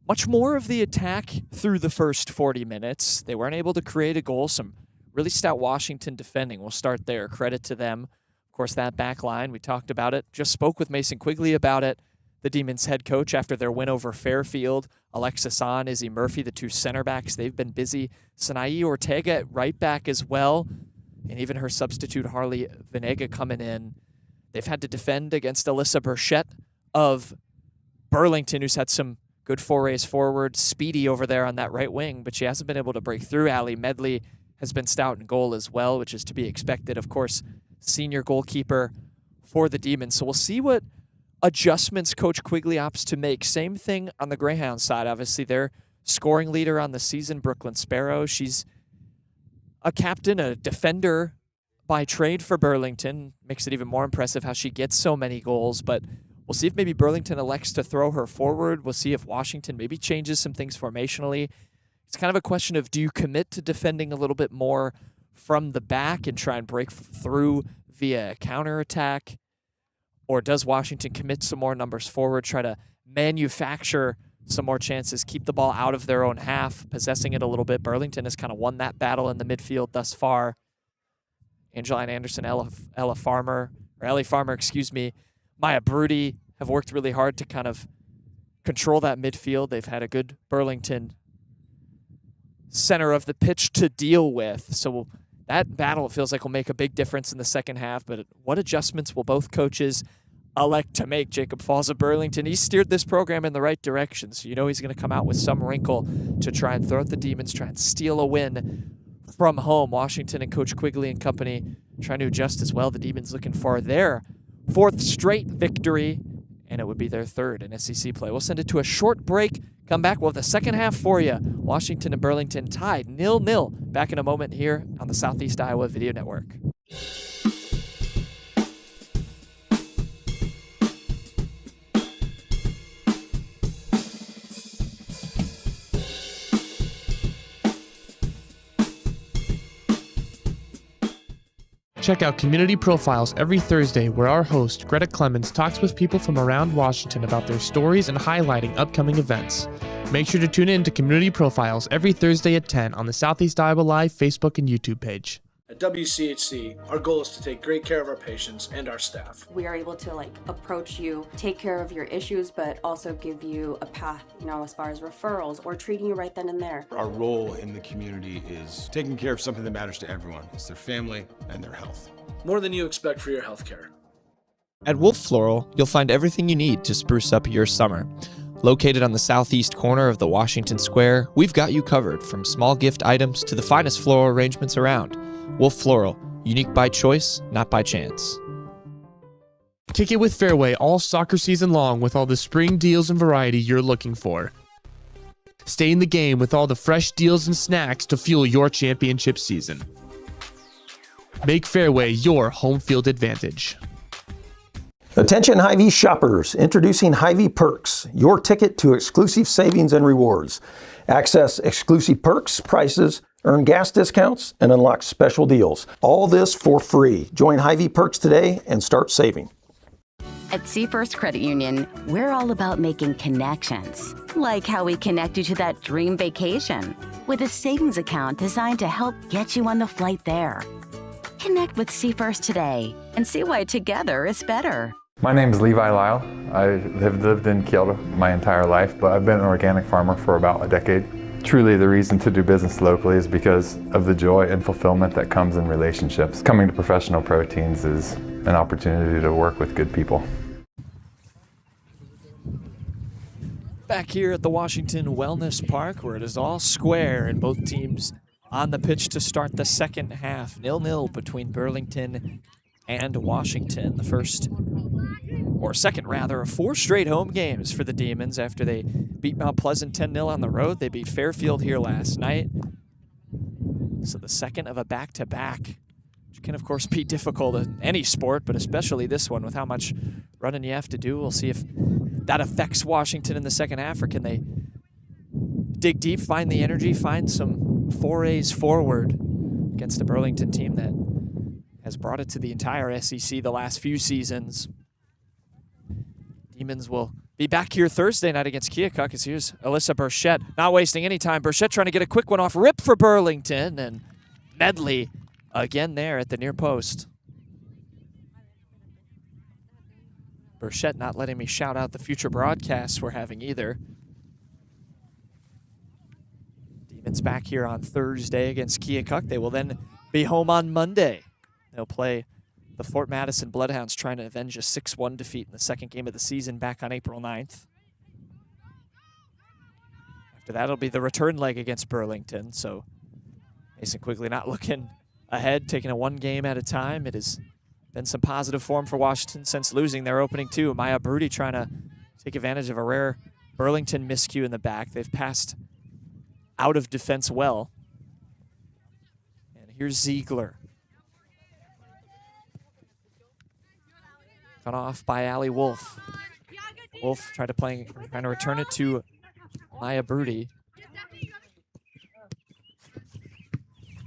much more of the attack through the first 40 minutes. They weren't able to create a goal. Some really stout Washington defending. We'll start there. Credit to them. Of course, that back line, we talked about it. Just spoke with Mason Quigley about it. The Demons head coach after their win over Fairfield. Alexis Ahn, Izzy Murphy, the two center backs, they've been busy. Sanae Ortega at right back as well. And even her substitute, Harley Venega, coming in. They've had to defend against Alyssa Burchette of Burlington, who's had some good forays forward. Speedy over there on that right wing, but she hasn't been able to break through. Allie Medley has been stout in goal as well, which is to be expected. Of course, senior goalkeeper for the Demons. So we'll see what adjustments Coach Quigley opts to make. Same thing on the Greyhound side. Obviously, their scoring leader on the season, Brooklyn Sparrow. She's a captain, a defender by trade for Burlington. Makes it even more impressive how she gets so many goals. But we'll see if maybe Burlington elects to throw her forward. We'll see if Washington maybe changes some things formationally. It's kind of a question of, do you commit to defending a little bit more from the back and try and break through via counterattack? Or does Washington commit some more numbers forward, try to manufacture some more chances, keep the ball out of their own half, possessing it a little bit? Burlington has kind of won that battle in the midfield thus far. Angeline Anderson, Ellie Farmer, Maya Broody have worked really hard to kind of control that midfield. They've had a good Burlington center of the pitch to deal with. So that battle, it feels like, will make a big difference in the second half. But what adjustments will both coaches elect to make? Jacob Falls of Burlington, he steered this program in the right direction. So you know he's going to come out with some wrinkle to try and throw at the Demons, try and steal a win from home. Washington and Coach Quigley and company trying to adjust as well. The Demons looking for their fourth straight victory, and it would be their third in SEC play. We'll send it to a short break. Come back. We'll have the second half for you. Washington and Burlington tied 0-0. Back in a moment here on the Southeast Iowa Video Network. Check out Community Profiles every Thursday, where our host, Greta Clemens, talks with people from around Washington about their stories and highlighting upcoming events. Make sure to tune in to Community Profiles every Thursday at 10 on the Southeast Iowa Live Facebook and YouTube page. At WCHC, our goal is to take great care of our patients and our staff. We are able to approach you, take care of your issues, but also give you a path, as far as referrals or treating you right then and there. Our role in the community is taking care of something that matters to everyone. It's their family and their health. More than you expect for your health care. At Wolf Floral, you'll find everything you need to spruce up your summer. Located on the southeast corner of the Washington Square, we've got you covered from small gift items to the finest floral arrangements around. Wolf Floral, unique by choice, not by chance. Kick it with Fairway all soccer season long with all the spring deals and variety you're looking for. Stay in the game with all the fresh deals and snacks to fuel your championship season. Make Fairway your home field advantage. Attention Hy-Vee shoppers, introducing Hy-Vee Perks, your ticket to exclusive savings and rewards. Access exclusive perks, prices, earn gas discounts, and unlock special deals. All this for free. Join Hy-Vee Perks today and start saving. At Seafirst Credit Union, we're all about making connections, like how we connect you to that dream vacation with a savings account designed to help get you on the flight there. Connect with Seafirst today and see why together is better. My name is Levi Lyle. I have lived in Kyoto my entire life, but I've been an organic farmer for about a decade. Truly, the reason to do business locally is because of the joy and fulfillment that comes in relationships. Coming to Professional Proteins is an opportunity to work with good people. Back here at the Washington Wellness Park, where it is all square and both teams on the pitch to start the second half. 0-0 between Burlington and Washington. The second of 4 straight home games for the Demons after they beat Mount Pleasant 10-0 on the road. They beat Fairfield here last night. So the second of a back-to-back, which can, of course, be difficult in any sport, but especially this one with how much running you have to do. We'll see if that affects Washington in the second half, or can they dig deep, find the energy, find some forays forward against a Burlington team that has brought it to the entire SEC the last few seasons. Demons will be back here Thursday night against Keokuk, as here's Alyssa Burchett. Not wasting any time. Burchett trying to get a quick one off. Rip for Burlington, and Medley again there at the near post. Burchett not letting me shout out the future broadcasts we're having either. Demons back here on Thursday against Keokuk. They will then be home on Monday. They'll play the Fort Madison Bloodhounds, trying to avenge a 6-1 defeat in the second game of the season back on April 9th. After that, it'll be the return leg against Burlington. So Mason Quigley not looking ahead, taking it one game at a time. It has been some positive form for Washington since losing their opening two. Maya Broody trying to take advantage of a rare Burlington miscue in the back. They've passed out of defense well. And here's Ziegler. Cut off by Allie Wolf. Wolf trying to return it to Maya Broody.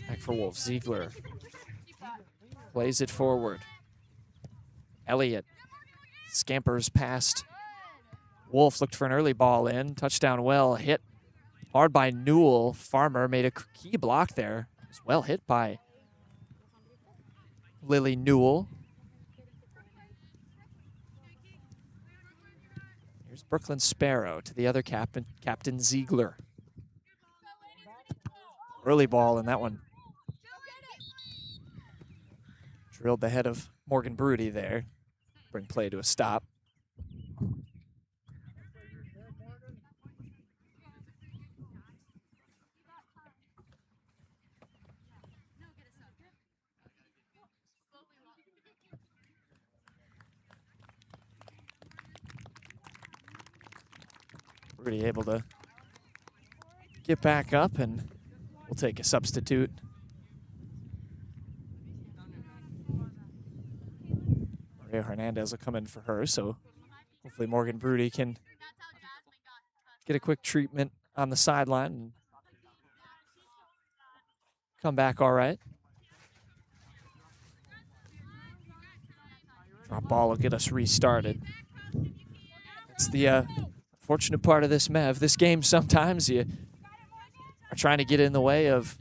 Back for Wolf. Ziegler plays it forward. Elliott scampers past Wolf. Looked for an early ball in. Touchdown well hit hard by Newell. Farmer made a key block there. It was well hit by Lily Newell. Here's Brooklyn Sparrow to the other captain, Captain Ziegler. Early ball in that one. Drilled the head of Morgan Broody there. Bring play to a stop. Broody able to get back up, and we'll take a substitute. Maria Hernandez will come in for her, so hopefully Morgan Broody can get a quick treatment on the sideline and come back all right. Drop ball will get us restarted. It's the fortunate part of this game. Sometimes you are trying to get in the way of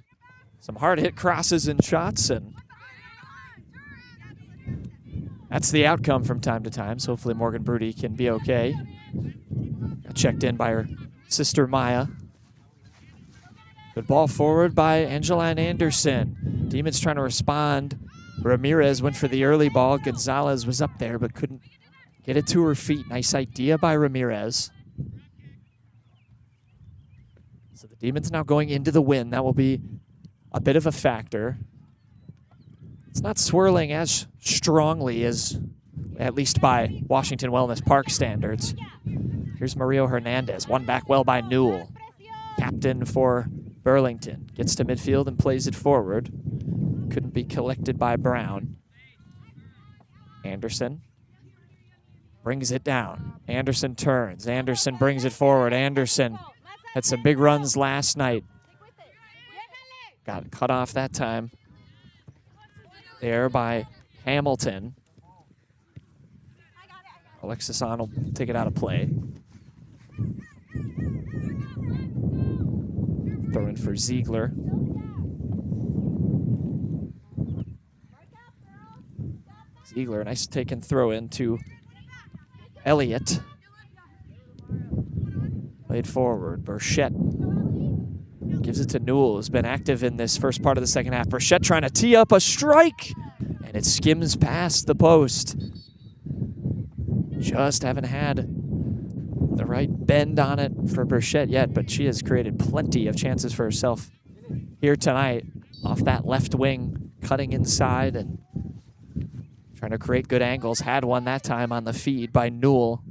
some hard hit crosses and shots, and that's the outcome from time to time. So hopefully Morgan Broody can be okay. Got checked in by her sister Maya. Good ball forward by Angeline Anderson. Demons trying to respond. Ramirez went for the early ball. Gonzalez was up there but couldn't get it to her feet. Nice idea by Ramirez. So the Demons now going into the win. That will be a bit of a factor. It's not swirling as strongly as, at least by Washington Wellness Park standards. Here's Mario Hernandez. One back well by Newell. Captain for Burlington. Gets to midfield and plays it forward. Couldn't be collected by Brown. Anderson brings it down. Anderson turns. Anderson brings it forward. Anderson had some big runs last night. Got it cut off that time. There by Hamilton. Alexis On will take it out of play. Throw in for Ziegler. Ziegler, nice take and throw in to Elliott. Played forward. Burchett gives it to Newell, who's been active in this first part of the second half. Burchett trying to tee up a strike, and it skims past the post. Just haven't had the right bend on it for Burchett yet, but she has created plenty of chances for herself here tonight off that left wing, cutting inside and trying to create good angles. Had one that time on the feed by Newell.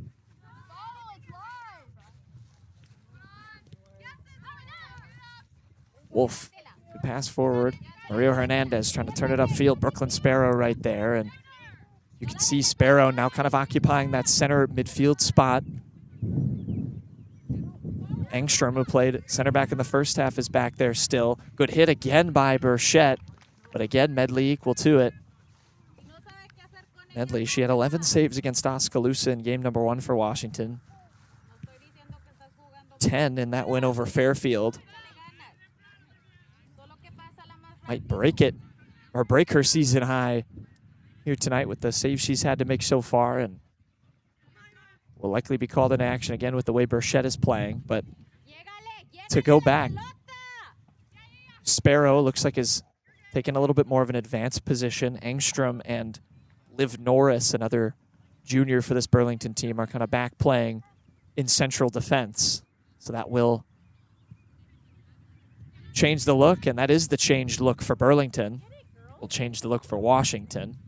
Wolf, good pass forward. Mario Hernandez trying to turn it upfield. Brooklyn Sparrow right there. And you can see Sparrow now kind of occupying that center midfield spot. Engstrom, who played center back in the first half, is back there still. Good hit again by Burchett, but again, Medley equal to it. Medley, she had 11 saves against Oskaloosa in game number 1 for Washington. 10 in that win over Fairfield. Might break it, or break her season high here tonight with the save she's had to make so far, and will likely be called into action again with the way Burchett is playing. But to go back, Sparrow looks like is taking a little bit more of an advanced position. Engstrom and Liv Norris, another junior for this Burlington team, are kind of back playing in central defense. So that will change the look, and that is the changed look for Burlington. Will change the look for Washington.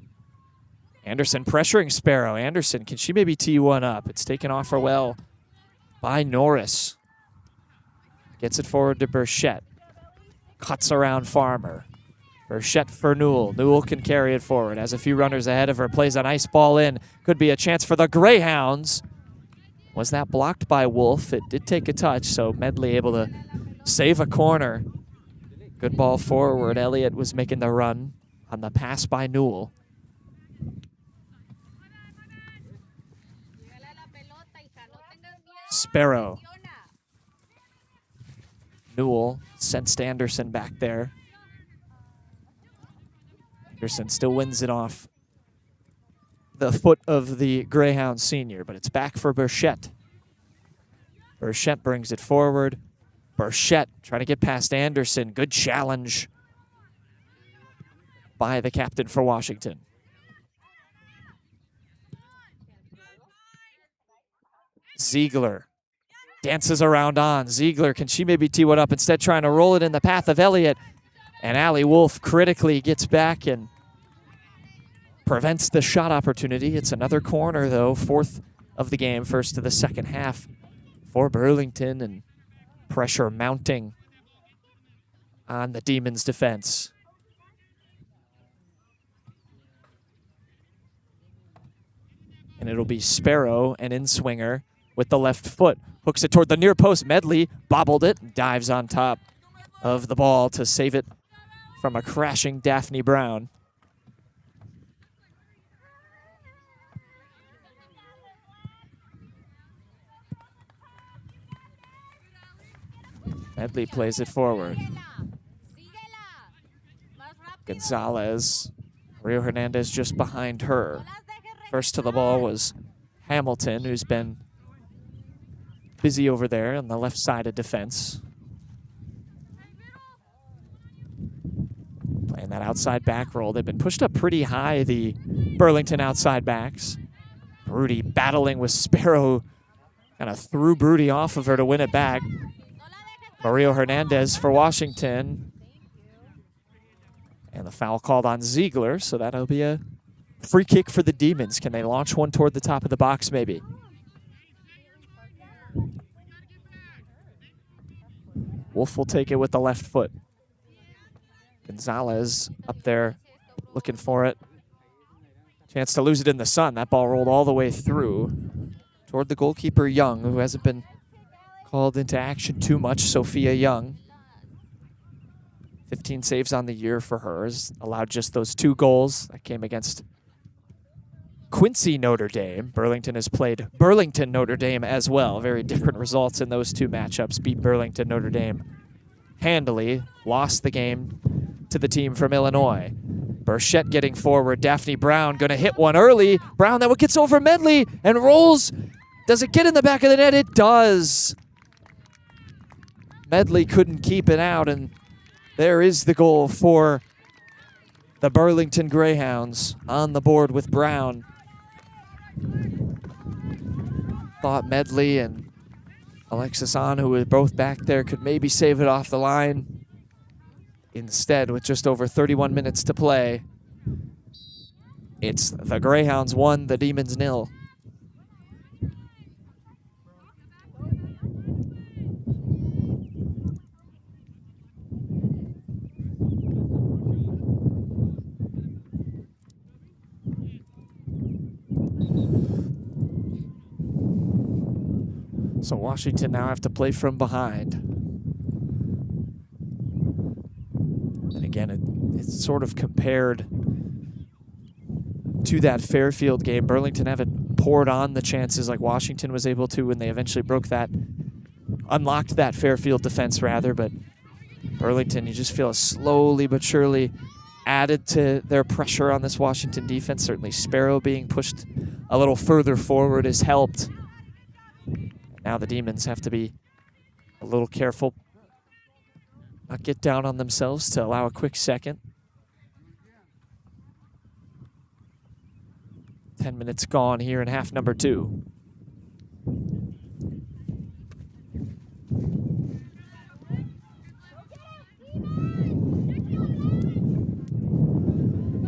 Anderson pressuring Sparrow. Anderson, can she maybe tee one up? It's taken off her well by Norris. Gets it forward to Burchett. Cuts around Farmer. Burchett for Newell. Newell can carry it forward. Has a few runners ahead of her. Plays a nice ball in. Could be a chance for the Greyhounds. Was that blocked by Wolf? It did take a touch, so Medley able to save a corner. Good ball forward. Elliott was making the run on the pass by Newell. Sparrow. Newell sensed Anderson back there. Anderson still wins it off the foot of the Greyhound senior, but it's back for Burchett. Burchett brings it forward. Burchett trying to get past Anderson. Good challenge by the captain for Washington. Ziegler dances around on. Ziegler, can she maybe tee one up? Instead trying to roll it in the path of Elliott. And Allie Wolf critically gets back and prevents the shot opportunity. It's another corner, though. 4th of the game, first to the second half for Burlington, and pressure mounting on the Demons' defense. And it'll be Sparrow, an in-swinger, with the left foot. Hooks it toward the near post. Medley bobbled it, dives on top of the ball to save it from a crashing Daphne Brown. Medley plays it forward. Gonzalez. Rio Hernandez just behind her. First to the ball was Hamilton, who's been busy over there on the left side of defense. Playing that outside back roll. They've been pushed up pretty high, the Burlington outside backs. Broody battling with Sparrow. Kind of threw Broody off of her to win it back. Mario Hernandez for Washington. And the foul called on Ziegler, so that'll be a free kick for the Demons. Can they launch one toward the top of the box, maybe? Wolf will take it with the left foot. Gonzalez up there looking for it. Chance to lose it in the sun. That ball rolled all the way through toward the goalkeeper, Young, who hasn't been called into action too much. Sophia Young. 15 saves on the year for her. Has allowed just those 2 goals. That came against Quincy Notre Dame. Burlington has played Burlington Notre Dame as well. Very different results in those 2 matchups. Beat Burlington Notre Dame handily. Lost the game to the team from Illinois. Burchett getting forward. Daphne Brown going to hit one early. Brown, that one gets over Medley and rolls. Does it get in the back of the net? It does. Medley couldn't keep it out, and there is the goal for the Burlington Greyhounds on the board with Brown. Thought Medley and Alexis Ahn, who were both back there, could maybe save it off the line. Instead, with just over 31 minutes to play, it's the Greyhounds 1, the Demons 0. So Washington now have to play from behind. And again, it's sort of compared to that Fairfield game. Burlington haven't poured on the chances like Washington was able to when they eventually unlocked that Fairfield defense rather, but Burlington, you just feel slowly but surely added to their pressure on this Washington defense. Certainly Sparrow being pushed a little further forward has helped. Now the Demons have to be a little careful, not get down on themselves to allow a quick second. 10 minutes gone here in half number 2.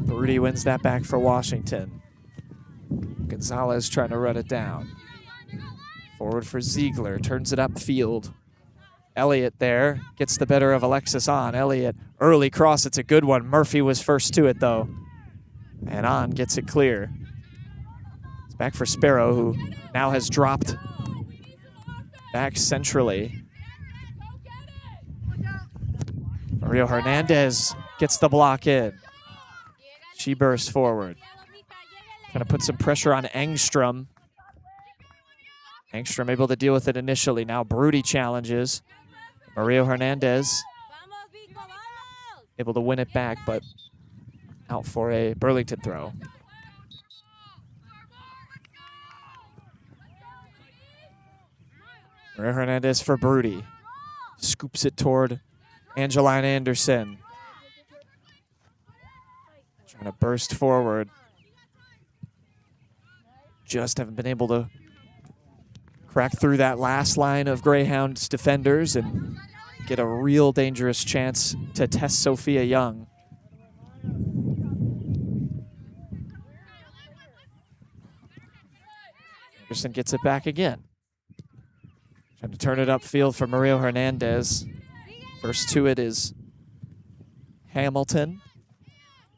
Rudy wins that back for Washington. Gonzalez trying to run it down. Forward for Ziegler, turns it upfield. Elliott there, gets the better of Alexis On. Elliott, early cross, it's a good one. Murphy was first to it though. And On gets it clear. It's back for Sparrow, who now has dropped back centrally. Mario Hernandez gets the block in. She bursts forward. Gonna put some pressure on Engstrom. Engstrom able to deal with it initially. Now Broody challenges. Mario Hernandez able to win it back, but out for a Burlington throw. Mario Hernandez for Broody. Scoops it toward Angeline Anderson. Trying to burst forward. Just haven't been able to crack through that last line of Greyhounds defenders and get a real dangerous chance to test Sophia Young. Anderson gets it back again. Trying to turn it upfield for Mario Hernandez. First to it is Hamilton,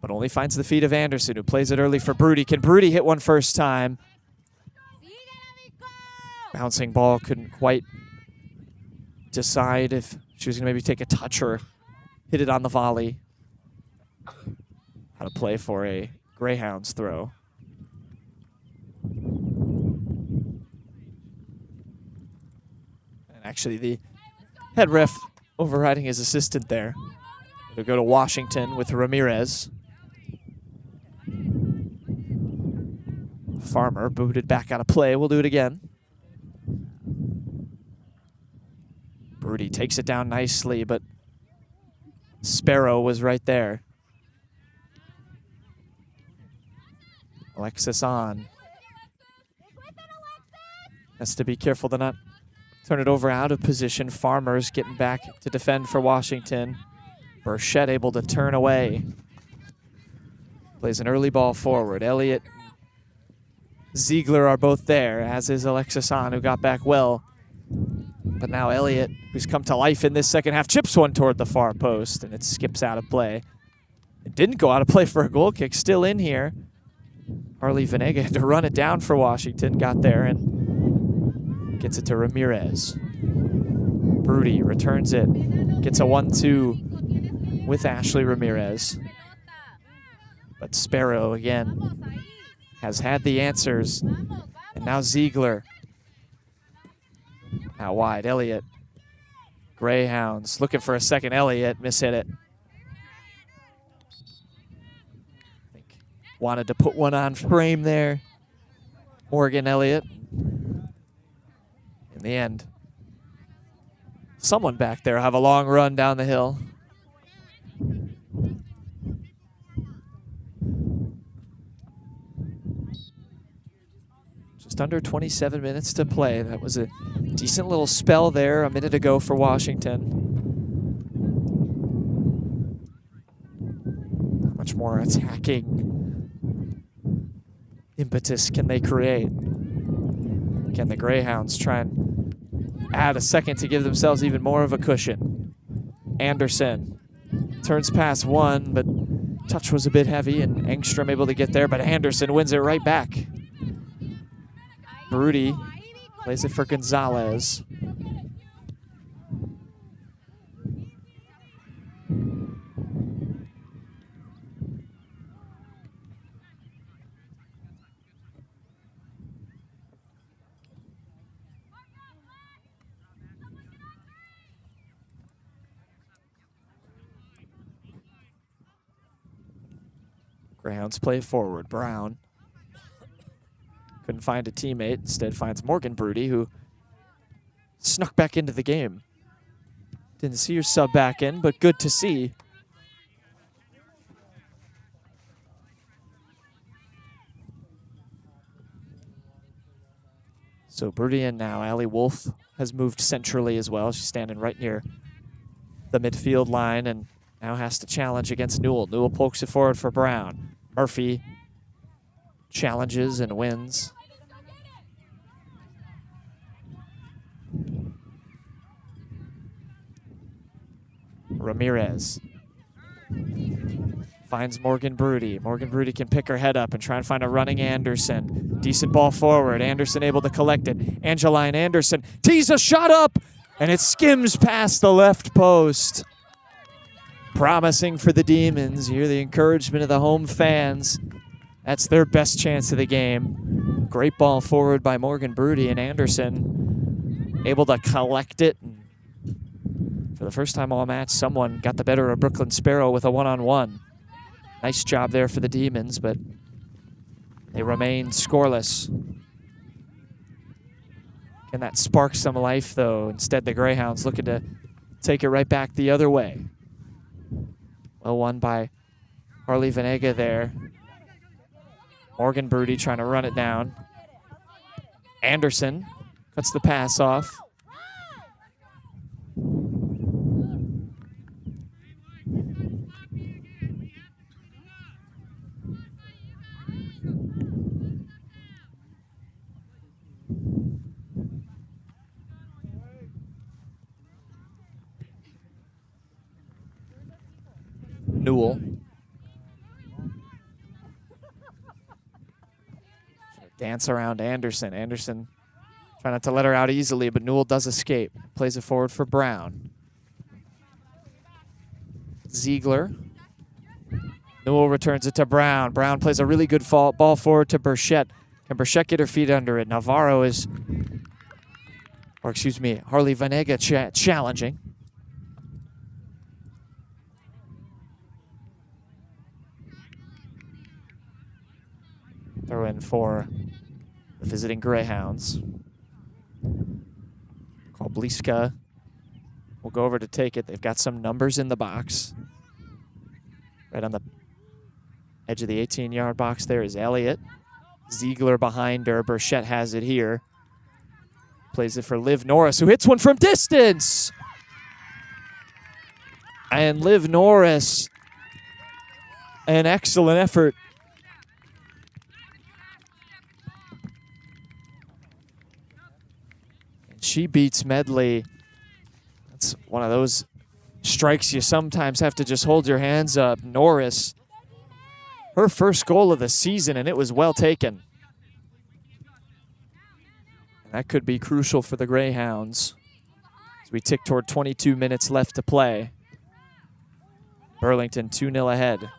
but only finds the feet of Anderson, who plays it early for Broody. Can Broody hit one first time? Bouncing ball, couldn't quite decide if she was going to maybe take a touch or hit it on the volley. How to play for a Greyhounds throw. And actually the head ref overriding his assistant there. It'll go to Washington with Ramirez. Farmer booted back out of play. We'll do it again. Broody takes it down nicely, but Sparrow was right there. Alexis On. Has to be careful to not turn it over out of position. Farmer's getting back to defend for Washington. Burchette able to turn away. Plays an early ball forward. Elliott, Ziegler are both there, as is Alexis On, who got back well. But now Elliott, who's come to life in this second half, chips one toward the far post, and it skips out of play. It didn't go out of play for a goal kick, still in here. Harley Venega had to run it down for Washington, got there and gets it to Ramirez. Broody returns it, gets a 1-2 with Ashley Ramirez. But Sparrow, again, has had the answers. And now Ziegler. Now wide, Elliott. Greyhounds looking for a second. Elliott mishit it. I think wanted to put one on frame there. Morgan Elliott. In the end, someone back there have a long run down the hill. Just under 27 minutes to play. That was a decent little spell there a minute ago for Washington. How much more attacking impetus can they create? Can the Greyhounds try and add a second to give themselves even more of a cushion? Anderson turns past one, but touch was a bit heavy, and Engstrom able to get there, but Anderson wins it right back. Broody Plays it for Gonzalez. Greyhounds play forward. Brown couldn't find a teammate. Instead finds Morgan Broody, who snuck back into the game. Didn't see your sub back in, but good to see. So Broody in now. Allie Wolf has moved centrally as well. She's standing right near the midfield line and now has to challenge against Newell. Newell pokes it forward for Brown. Murphy challenges and wins. Ramirez finds Morgan Broody. Morgan Broody can pick her head up and try and find a running Anderson. Decent ball forward. Anderson able to collect it. Angeline Anderson tees a shot up, and it skims past the left post. Promising for the Demons. You hear the encouragement of the home fans. That's their best chance of the game. Great ball forward by Morgan Broody, and Anderson able to collect it. For the first time all match, someone got the better of Brooklyn Sparrow with a one-on-one. Nice job there for the Demons, but they remain scoreless. Can that spark some life, though? Instead, the Greyhounds looking to take it right back the other way. Well won by Harley Vanega there. Morgan Broody trying to run it down. Anderson cuts the pass off. Newell. Dance around Anderson. Anderson trying not to let her out easily, but Newell does escape. Plays it forward for Brown. Ziegler. Newell returns it to Brown. Brown plays a really good ball forward to Burchett. Can Burchett get her feet under it? Navarro is, or excuse me, Harley Vanega challenging. Throw in for the visiting Greyhounds. Kobliska will go over to take it. They've got some numbers in the box. Right on the edge of the 18-yard box there is Elliott. Ziegler behind her. Burchett has it here. Plays it for Liv Norris, who hits one from distance. And Liv Norris, an excellent effort. She beats Medley. That's one of those strikes you sometimes have to just hold your hands up. Norris, her first goal of the season, and it was well taken. And that could be crucial for the Greyhounds as we tick toward 22 minutes left to play. Burlington 2-0 ahead.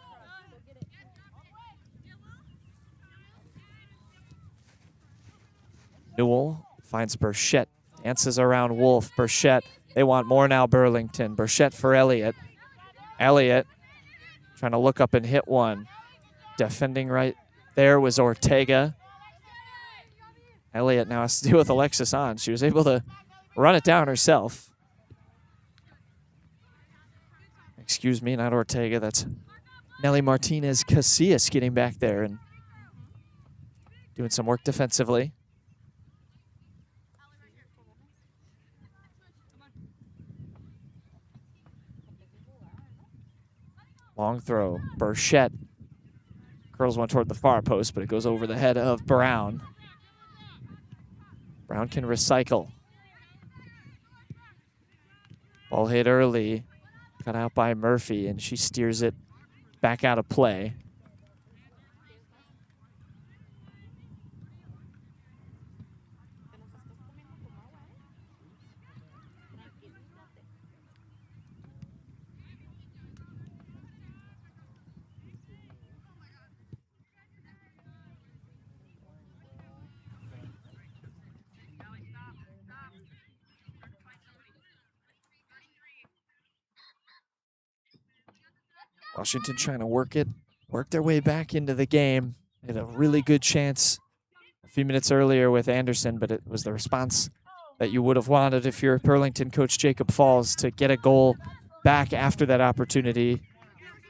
Newell finds Burchett. Dances around Wolf. Burchett. They want more now, Burlington. Burchett for Elliott. Elliott trying to look up and hit one. Defending right there was Ortega. Elliott now has to deal with Alexis on. She was able to run it down herself. Excuse me, not Ortega. That's Nelly Martinez Casillas getting back there and doing some work defensively. Long throw. Burchett curls one toward the far post, but it goes over the head of Brown. Brown can recycle. Ball hit early. Cut out by Murphy, and she steers it back out of play. Washington trying to work their way back into the game. Had a really good chance a few minutes earlier with Anderson, but it was the response that you would have wanted if you're Burlington coach Jacob Falls, to get a goal back after that opportunity,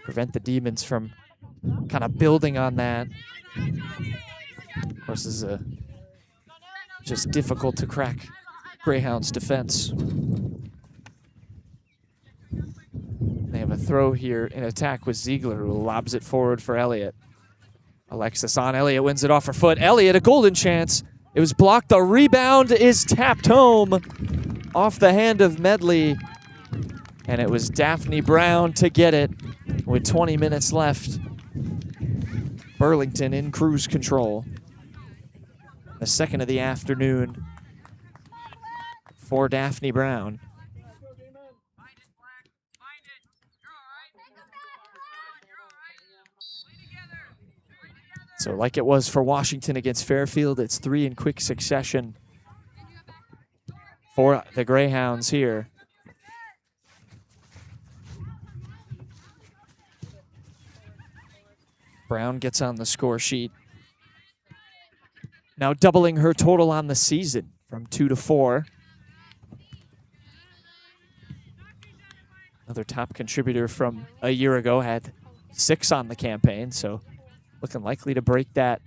prevent the Demons from kind of building on that. Of course, this is just difficult to crack Greyhounds defense. They have a throw here in attack with Ziegler, who lobs it forward for Elliott. Alexis on Elliott, wins it off her foot. Elliott, a golden chance. It was blocked. The rebound is tapped home off the hand of Medley. And it was Daphne Brown to get it with 20 minutes left. Burlington in cruise control. The second of the afternoon for Daphne Brown. So like it was for Washington against Fairfield, it's 3 in quick succession for the Greyhounds here. Brown gets on the score sheet. Now doubling her total on the season from 2 to 4. Another top contributor from a year ago had 6 on the campaign, so looking likely to break that,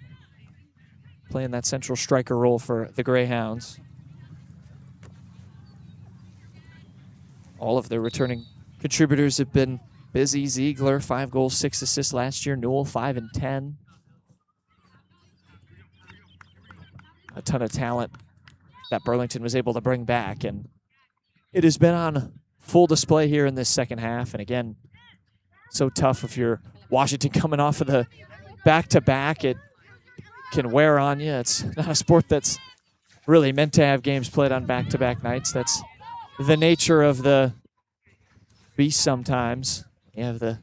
playing that central striker role for the Greyhounds. All of their returning contributors have been busy. Ziegler, 5 goals, 6 assists last year. Newell, 5 and 10. A ton of talent that Burlington was able to bring back, and it has been on full display here in this second half. And again, so tough if you're Washington coming off of the back-to-back. It can wear on you. It's not a sport that's really meant to have games played on back-to-back nights. That's the nature of the beast sometimes. You have the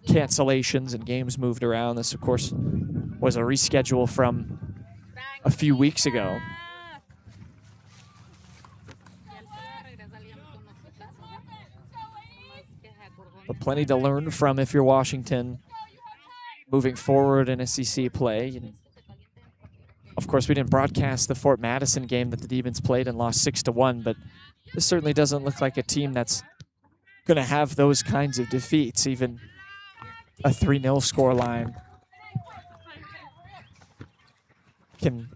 cancellations and games moved around. This, of course, was a reschedule from a few weeks ago. But plenty to learn from if you're Washington moving forward in SEC play. And of course, we didn't broadcast the Fort Madison game that the Demons played and lost 6-1, but this certainly doesn't look like a team that's going to have those kinds of defeats, even a 3-0 scoreline can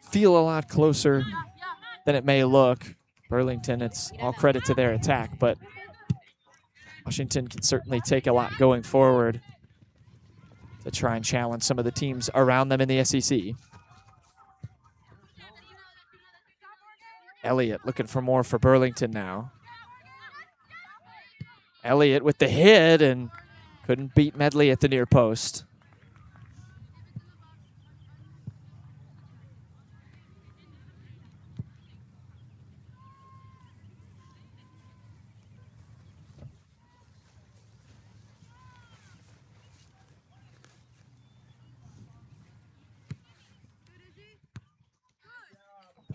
feel a lot closer than it may look. Burlington, it's all credit to their attack, but Washington can certainly take a lot going forward to try and challenge some of the teams around them in the SEC. Elliott looking for more for Burlington now. Elliott with the hit and couldn't beat Medley at the near post.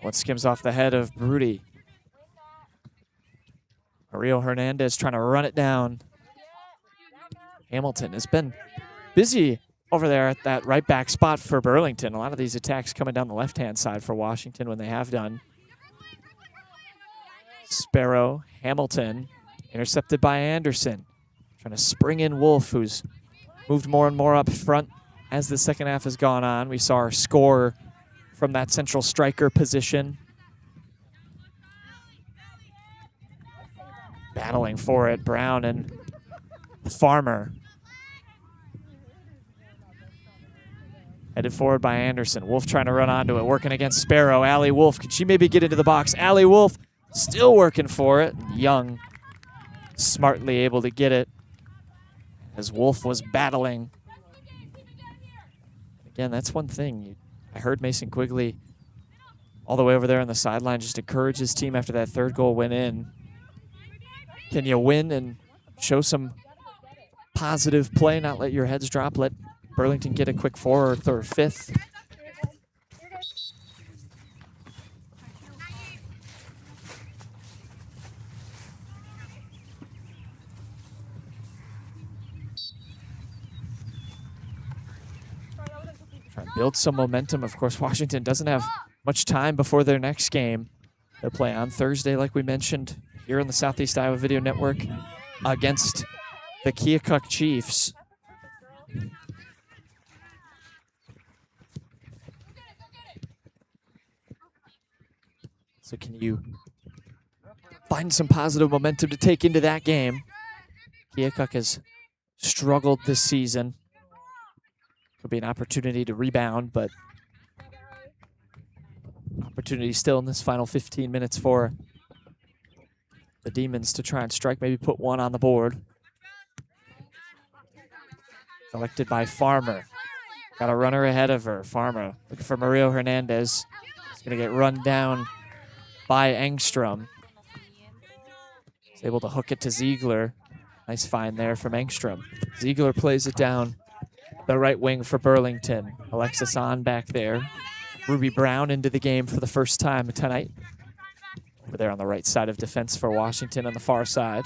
One skims off the head of Broody. Mario Hernandez trying to run it down. Hamilton has been busy over there at that right back spot for Burlington. A lot of these attacks coming down the left-hand side for Washington when they have done. Sparrow, Hamilton, intercepted by Anderson. Trying to spring in Wolf, who's moved more and more up front as the second half has gone on. We saw her score from that central striker position. Battling for it, Brown and Farmer. Headed forward by Anderson. Wolf trying to run onto it, working against Sparrow. Allie Wolf, can she maybe get into the box? Allie Wolf still working for it. Young smartly able to get it as Wolf was battling. Again, that's one thing. I heard Mason Quigley all the way over there on the sideline just encourage his team after that third goal went in. Can you win and show some positive play, not let your heads drop, let Burlington get a quick fourth or fifth? Try and build some momentum. Of course, Washington doesn't have much time before their next game. They'll play on Thursday, like we mentioned, here on the Southeast Iowa Video Network against the Keokuk Chiefs. So can you find some positive momentum to take into that game? Keokuk has struggled this season. Could be an opportunity to rebound, but opportunity still in this final 15 minutes for the Demons to try and strike, maybe put one on the board. Collected by Farmer. Got a runner ahead of her. Farmer looking for Mario Hernandez. He's going to get run down by Engstrom. He's able to hook it to Ziegler. Nice find there from Engstrom. Ziegler plays it down the right wing for Burlington. Alexis on back there. Ruby Brown into the game for the first time tonight. Over there on the right side of defense for Washington on the far side.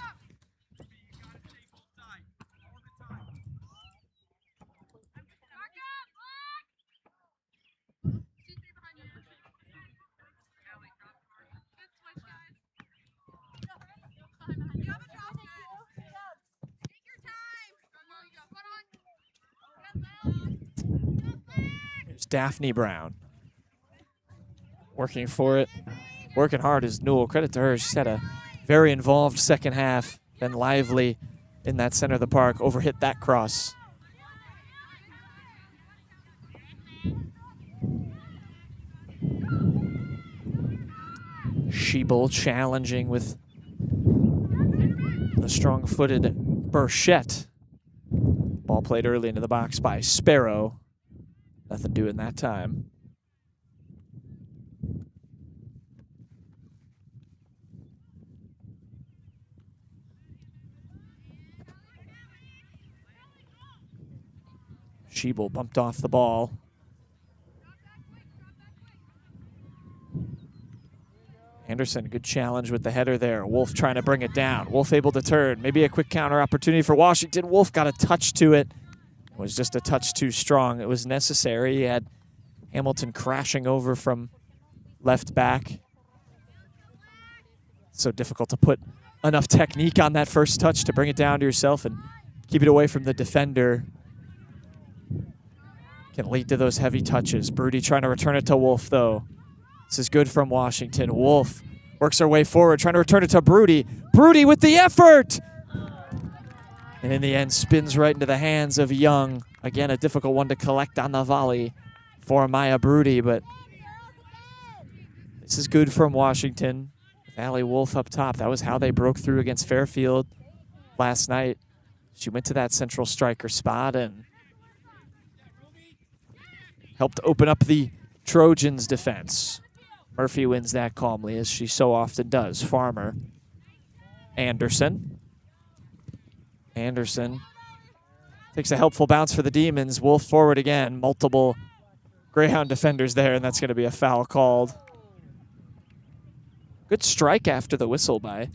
Here's Daphne Brown. Working for it. Working hard is Newell. Credit to her. She's had a very involved second half. Been lively in that center of the park. Overhit that cross. Schiebel challenging with the strong-footed Burchette. Ball played early into the box by Sparrow. Nothing doing that time. Schiebel bumped off the ball. Anderson, good challenge with the header there. Wolf trying to bring it down. Wolf able to turn. Maybe a quick counter opportunity for Washington. Wolf got a touch to it. It was just a touch too strong. It was necessary. He had Hamilton crashing over from left back. So difficult to put enough technique on that first touch to bring it down to yourself and keep it away from the defender. Can lead to those heavy touches. Broody trying to return it to Wolf, though. This is good from Washington. Wolf works her way forward, trying to return it to Broody. Broody with the effort! And in the end, spins right into the hands of Young. Again, a difficult one to collect on the volley for Maya Broody, but this is good from Washington. With Allie Wolf up top. That was how they broke through against Fairfield last night. She went to that central striker spot and helped open up the Trojans' defense. Murphy wins that calmly, as she so often does. Farmer. Anderson. Anderson takes a helpful bounce for the Demons. Wolf forward again. Multiple Greyhound defenders there, and that's going to be a foul called. Good strike after the whistle by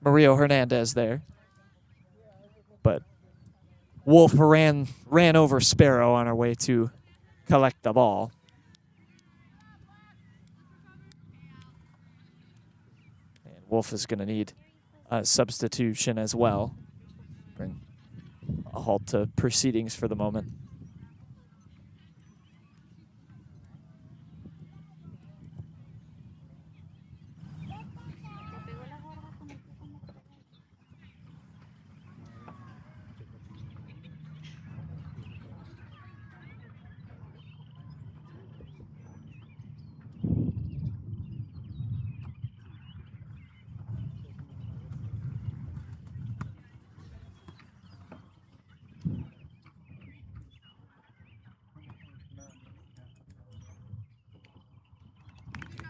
Mario Hernandez there. But Wolf ran over Sparrow on her way to collect the ball. And Wolf is going to need a substitution as well. Bring a halt to proceedings for the moment.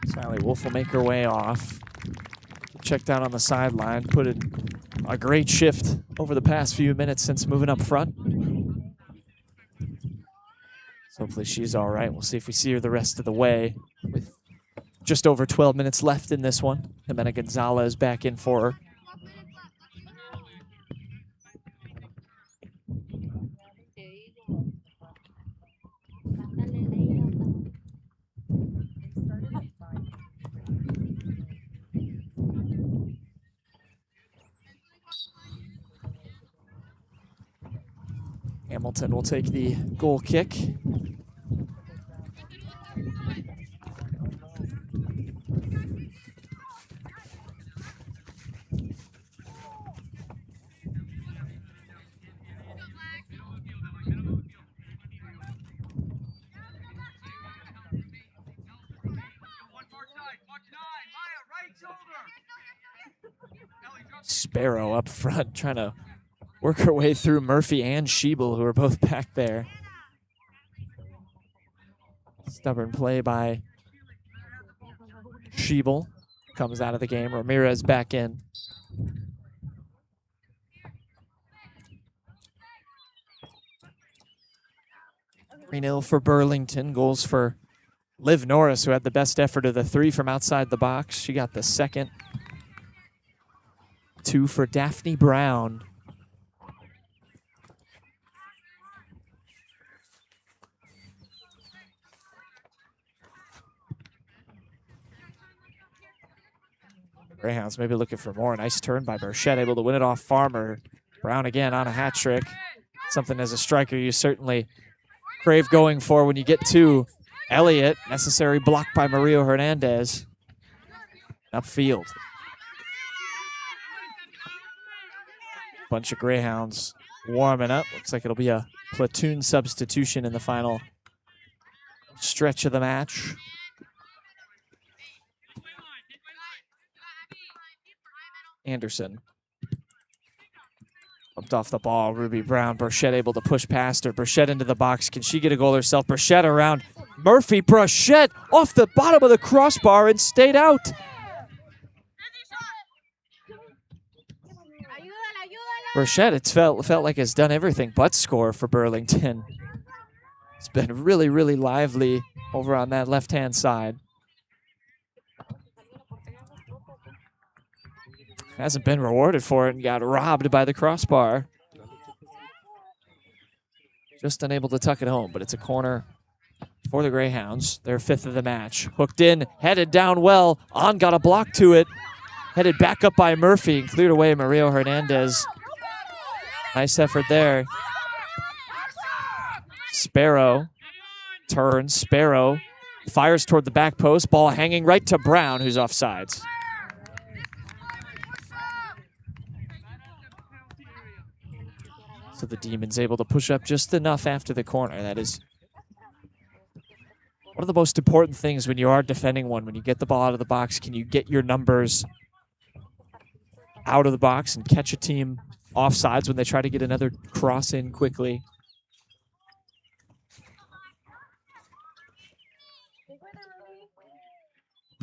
Sally Wolf will make her way off. Checked out on the sideline, put in a great shift over the past few minutes since moving up front. So hopefully she's all right. We'll see if we see her the rest of the way with just over 12 minutes left in this one. Jimena Gonzalez back in for her. Hamilton will take the goal kick. Sparrow up front trying to work her way through Murphy and Schiebel, who are both back there. Stubborn play by Schiebel. Comes out of the game. Ramirez back in. Three-0 for Burlington. Goals for Liv Norris, who had the best effort of the three from outside the box. She got the second. 2 for Daphne Brown. Greyhounds maybe looking for more. Nice turn by Burchett, able to win it off Farmer. Brown again on a hat trick. Something as a striker you certainly crave going for when you get to Elliott. Necessary block by Mario Hernandez. Upfield. Bunch of Greyhounds warming up. Looks like it'll be a platoon substitution in the final stretch of the match. Anderson. Bumped off the ball. Ruby Brown. Burchett able to push past her. Burchett into the box. Can she get a goal herself? Burchett around Murphy. Burchett off the bottom of the crossbar and stayed out. Burchett, it's felt like has done everything but score for Burlington. It's been really, really lively over on that left-hand side. Hasn't been rewarded for it and got robbed by the crossbar. Just unable to tuck it home, but it's a corner for the Greyhounds. Their 5th of the match. Hooked in, headed down well. On got a block to it. Headed back up by Murphy and cleared away Mario Hernandez. Nice effort there. Sparrow turns. Sparrow fires toward the back post. Ball hanging right to Brown, who's offsides. So the Demons able to push up just enough after the corner. That is one of the most important things when you are defending one. When you get the ball out of the box, can you get your numbers out of the box and catch a team offsides when they try to get another cross in quickly?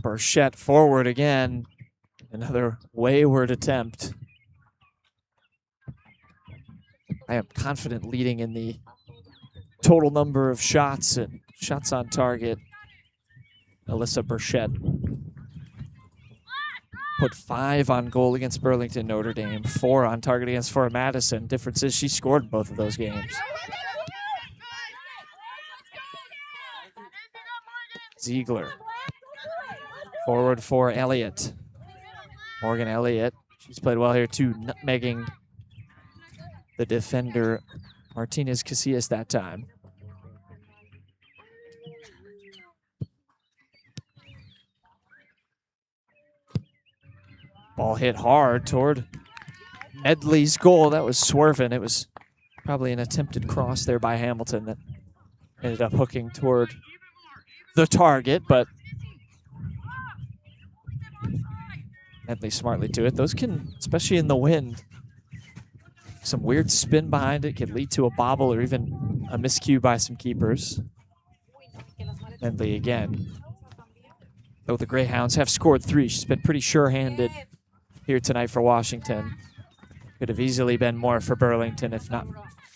Burchett forward again. Another wayward attempt. I am confident leading in the total number of shots and shots on target. Alyssa Burchett put 5 on goal against Burlington Notre Dame, 4 on target against Fort Madison. Difference is she scored both of those games. Ziegler. Forward for Elliott. Morgan Elliott. She's played well here too, nutmegging the defender Martinez Casillas that time. Ball hit hard toward Medley's goal. That was swerving. It was probably an attempted cross there by Hamilton that ended up hooking toward the target, but Medley smartly to it. Those can, especially in the wind, some weird spin behind it can lead to a bobble or even a miscue by some keepers. Medley again. Though the Greyhounds have scored 3, she's been pretty sure-handed here tonight for Washington. Could have easily been more for Burlington if not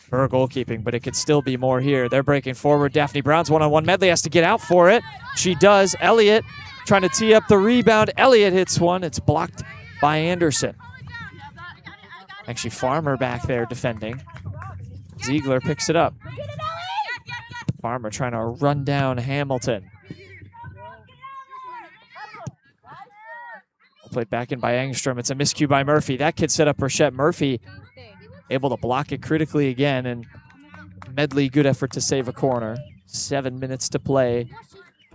for her goalkeeping, but it could still be more here. They're breaking forward. Daphne Brown's one-on-one. Medley has to get out for it. She does. Elliott trying to tee up the rebound. Elliott hits one. It's blocked by Anderson. Actually, Farmer back there defending. Ziegler picks it up. Farmer trying to run down Hamilton. Played back in by Engstrom. It's a miscue by Murphy. That kid set up Burchett. Murphy able to block it critically again, and Medley, good effort to save a corner. 7 minutes to play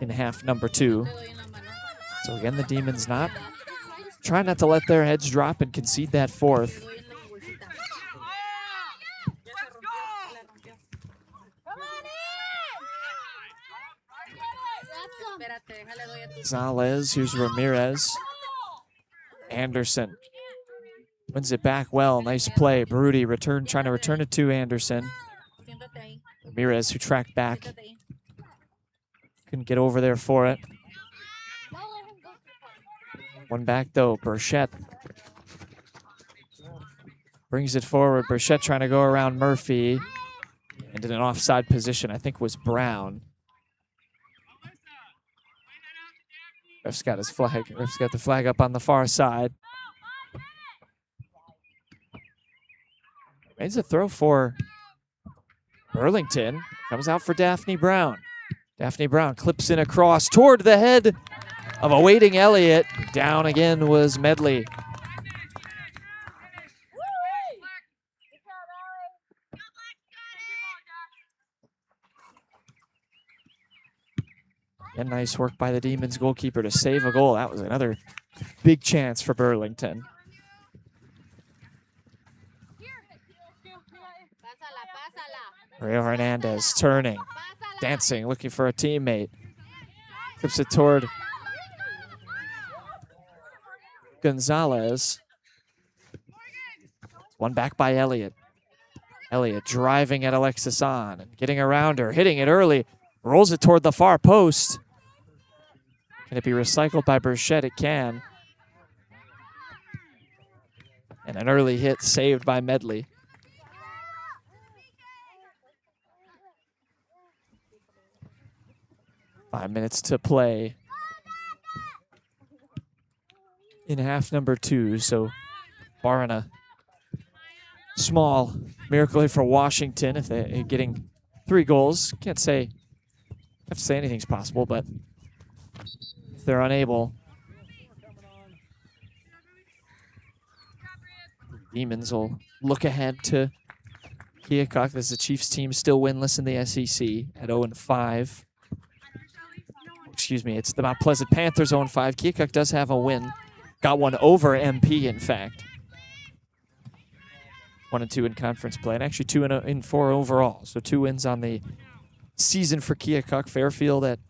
in half number 2. So again, the Demons trying not to let their heads drop and concede that fourth. Gonzalez, here's Ramirez. Anderson wins it back well. Nice play. Baruti trying to return it to Anderson. Ramirez, who tracked back. Couldn't get over there for it. One back though. Burchett brings it forward. Burchett trying to go around Murphy. And in an offside position, I think was Brown. Ref's got his flag. Ref's got the flag up on the far side. Makes a throw for Burlington. Comes out for Daphne Brown. Daphne Brown clips in across toward the head of a waiting Elliott. Down again was Medley. And nice work by the Demons goalkeeper to save a goal. That was another big chance for Burlington. Rio Hernandez turning, dancing, looking for a teammate. Clips it toward Gonzalez. One back by Elliott. Elliott driving at Alexis on and getting around her, hitting it early. Rolls it toward the far post. Can it be recycled by Burchett? It can. And an early hit saved by Medley. Five minutes to play in half number 2. So barring a small miracle for Washington, if they're getting 3 goals, can't say, have to say anything's possible, but if they're unable, Demons will look ahead to Keokuk as the Chiefs team still winless in the SEC at 0-5. Excuse me, it's the Mount Pleasant Panthers 0-5. Keokuk does have a win. Got one over MP, in fact. 1-2 in conference play, and actually 2-4 overall. So 2 wins on the season for Keokuk. Fairfield at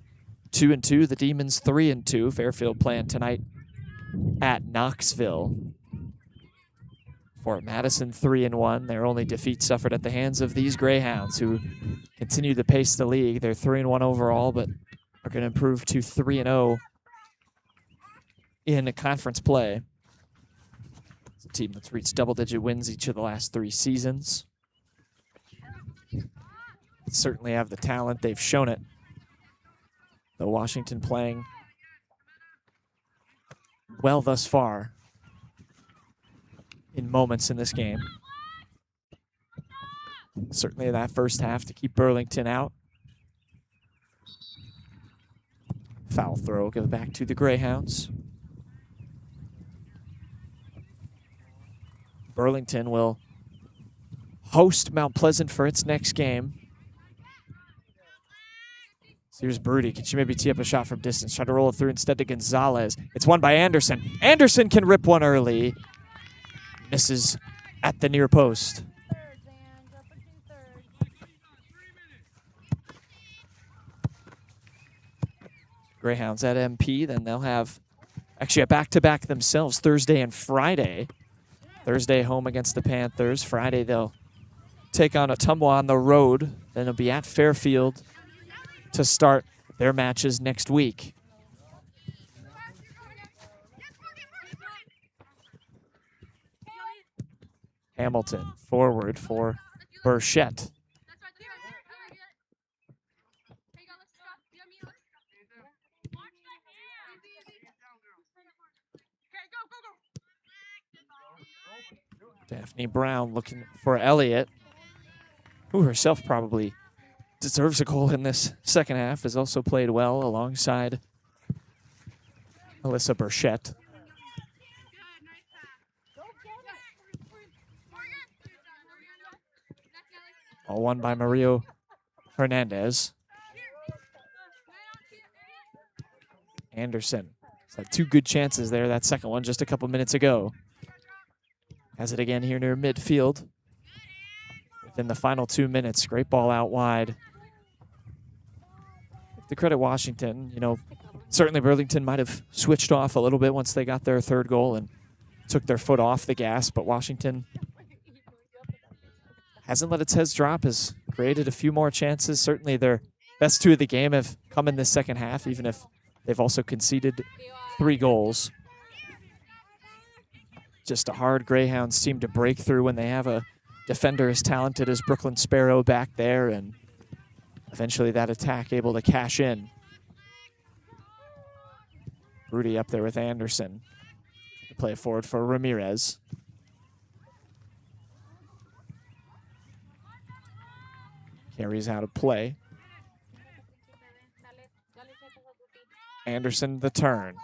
2-2. The Demons 3-2. Fairfield playing tonight at Knoxville. Fort Madison 3-1. Their only defeat suffered at the hands of these Greyhounds, who continue to pace the league. They're 3-1 overall, but are going to improve to 3-0 in conference play. It's a team that's reached double-digit wins each of the last 3 seasons. Certainly have the talent. They've shown it. Though Washington playing well thus far in moments in this game. Certainly that first half to keep Burlington out. Foul throw, give it back to the Greyhounds. Burlington will host Mount Pleasant for its next game. So here's Baruti. Can she maybe tee up a shot from distance? Try to roll it through instead to Gonzalez. It's won by Anderson. Anderson can rip one early. Misses at the near post. Greyhounds at MP, then they'll have actually a back-to-back themselves Thursday and Friday. Thursday home against the Panthers. Friday they'll take on Ottumwa on the road. Then they'll be at Fairfield to start their matches next week. Hamilton forward for Burchett. Daphne Brown looking for Elliott, who herself probably deserves a goal in this second half, has also played well alongside Alyssa Burchett. All won by Mario Hernandez. Anderson had 2 good chances there. That second one just a couple minutes ago. Has it again here near midfield. Within the final 2 minutes, great ball out wide. To credit Washington, you know, certainly Burlington might have switched off a little bit once they got their 3rd goal and took their foot off the gas, but Washington hasn't let its heads drop, has created a few more chances. Certainly their best 2 of the game have come in this second half, even if they've also conceded 3 goals. Just a hard Greyhounds team to break through when they have a defender as talented as Brooklyn Sparrow back there, and eventually that attack able to cash in. Rudy up there with Anderson. Play it forward for Ramirez. Carries out of play. Anderson the turn.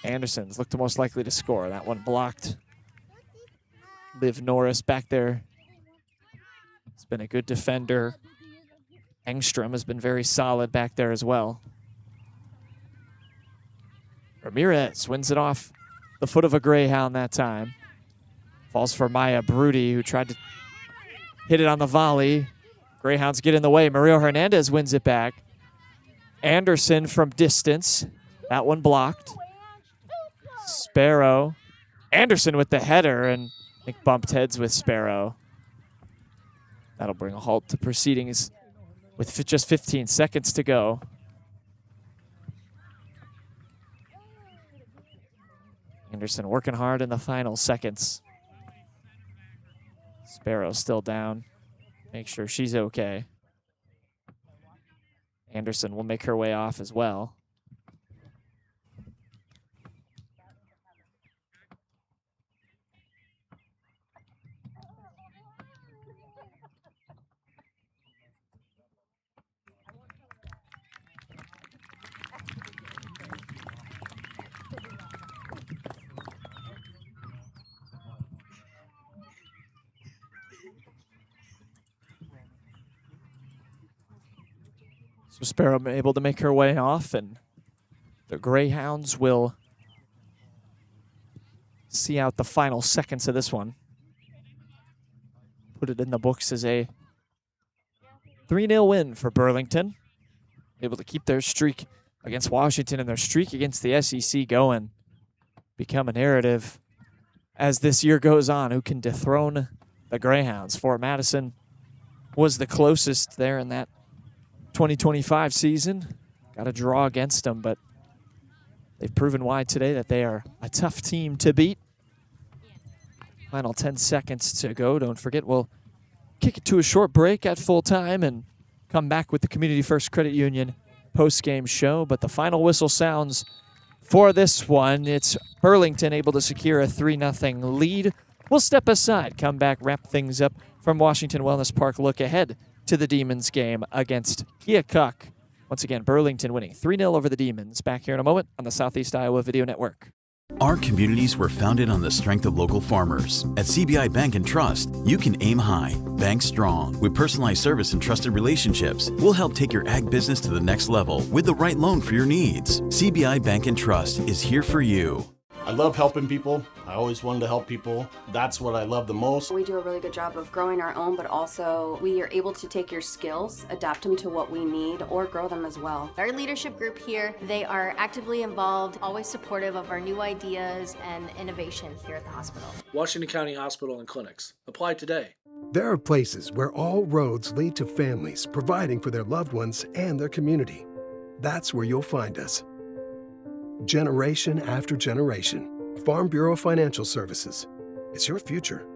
Anderson's looked the most likely to score. That one blocked. Liv Norris back there. He's been a good defender. Engstrom has been very solid back there as well. Ramirez wins it off the foot of a Greyhound that time. Falls for Maya Broody, who tried to hit it on the volley. Greyhounds get in the way. Mario Hernandez wins it back. Anderson from distance. That one blocked. Sparrow. Anderson with the header, and I think bumped heads with Sparrow. That'll bring a halt to proceedings with just 15 seconds to go. Anderson working hard in the final seconds. Sparrow still down. Make sure she's okay. Anderson will make her way off as well. So Sparrow able to make her way off, and the Greyhounds will see out the final seconds of this one. Put it in the books as a 3-0 win for Burlington. Able to keep their streak against Washington and their streak against the SEC going. Become a narrative as this year goes on. Who can dethrone the Greyhounds? Fort Madison was the closest there in that 2025 season. Got a draw against them, but they've proven why today that they are a tough team to beat. Final 10 seconds to go. Don't forget, we'll kick it to a short break at full time and come back with the Community First Credit Union post-game show. But the final whistle sounds for this one. It's Burlington able to secure a 3-0 lead. We'll step aside, come back, wrap things up from Washington Wellness Park. Look ahead to the Demons game against Keokuk. Once again, Burlington winning 3-0 over the Demons. Back here in a moment on the Southeast Iowa Video Network. Our communities were founded on the strength of local farmers. At CBI Bank and Trust, you can aim high, bank strong. With personalized service and trusted relationships, we'll help take your ag business to the next level with the right loan for your needs. CBI Bank and Trust is here for you. I love helping people. I always wanted to help people. That's what I love the most. We do a really good job of growing our own, but also we are able to take your skills, adapt them to what we need, or grow them as well. Our leadership group here, they are actively involved, always supportive of our new ideas and innovation here at the hospital. Washington County Hospital and Clinics. Apply today. There are places where all roads lead to families providing for their loved ones and their community. That's where you'll find us. Generation after generation. Farm Bureau Financial Services. It's your future.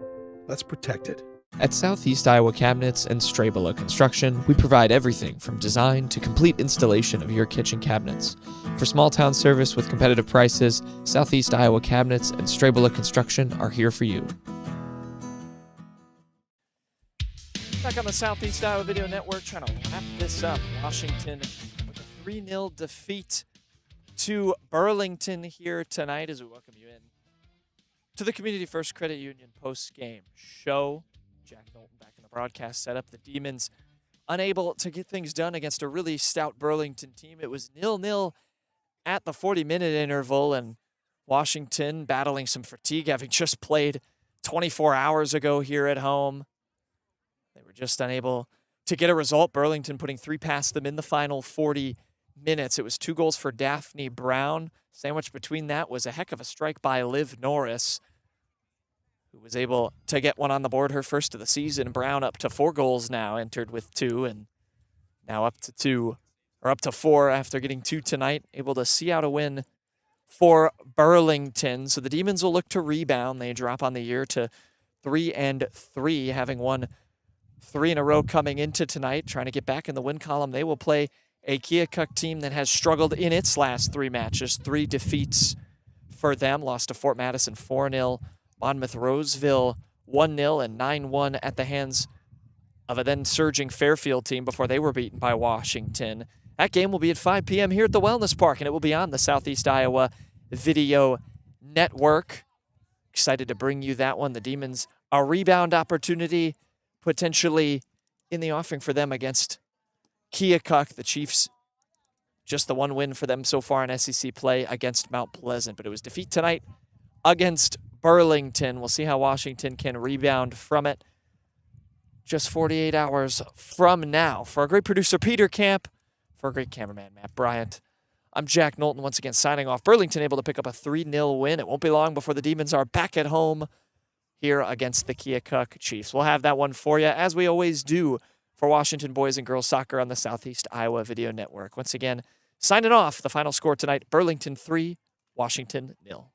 Let's protect it. At Southeast Iowa Cabinets and Strabela Construction, we provide everything from design to complete installation of your kitchen cabinets. For small town service with competitive prices, Southeast Iowa Cabinets and Strabela Construction are here for you. Back on the Southeast Iowa Video Network, trying to wrap this up. Washington with a 3-0 defeat to Burlington here tonight as we welcome you in to the Community First Credit Union post-game show. Jack Knowlton back in the broadcast setup. The Demons unable to get things done against a really stout Burlington team. It was 0-0 at the 40-minute interval, and Washington battling some fatigue, having just played 24 hours ago here at home. They were just unable to get a result. Burlington putting 3 past them in the final 40 minutes. It was 2 goals for Daphne Brown. Sandwiched between that was a heck of a strike by Liv Norris, who was able to get one on the board, her first of the season. Brown up to 4 goals now, entered with 2, and now up to 4 after getting 2 tonight. Able to see out a win for Burlington. So the Demons will look to rebound. They drop on the year to 3-3, having won 3 in a row coming into tonight, trying to get back in the win column. They will play a Keokuk team that has struggled in its last 3 matches. 3 defeats for them. Lost to Fort Madison 4-0. Monmouth Roseville 1-0 and 9-1 at the hands of a then surging Fairfield team before they were beaten by Washington. That game will be at 5 p.m. here at the Wellness Park, and it will be on the Southeast Iowa Video Network. Excited to bring you that one. The Demons, a rebound opportunity potentially in the offing for them against Keokuk. The Chiefs, just the 1 win for them so far in SEC play against Mount Pleasant, but it was defeat tonight against Burlington. We'll see how Washington can rebound from it just 48 hours from now. For our great producer, Peter Camp, for our great cameraman, Matt Bryant, I'm Jack Knowlton once again signing off. Burlington able to pick up a 3-0 win. It won't be long before the Demons are back at home here against the Keokuk Chiefs. We'll have that one for you, as we always do, for Washington boys and girls soccer on the Southeast Iowa Video Network. Once again, signing off, the final score tonight, Burlington 3, Washington 0.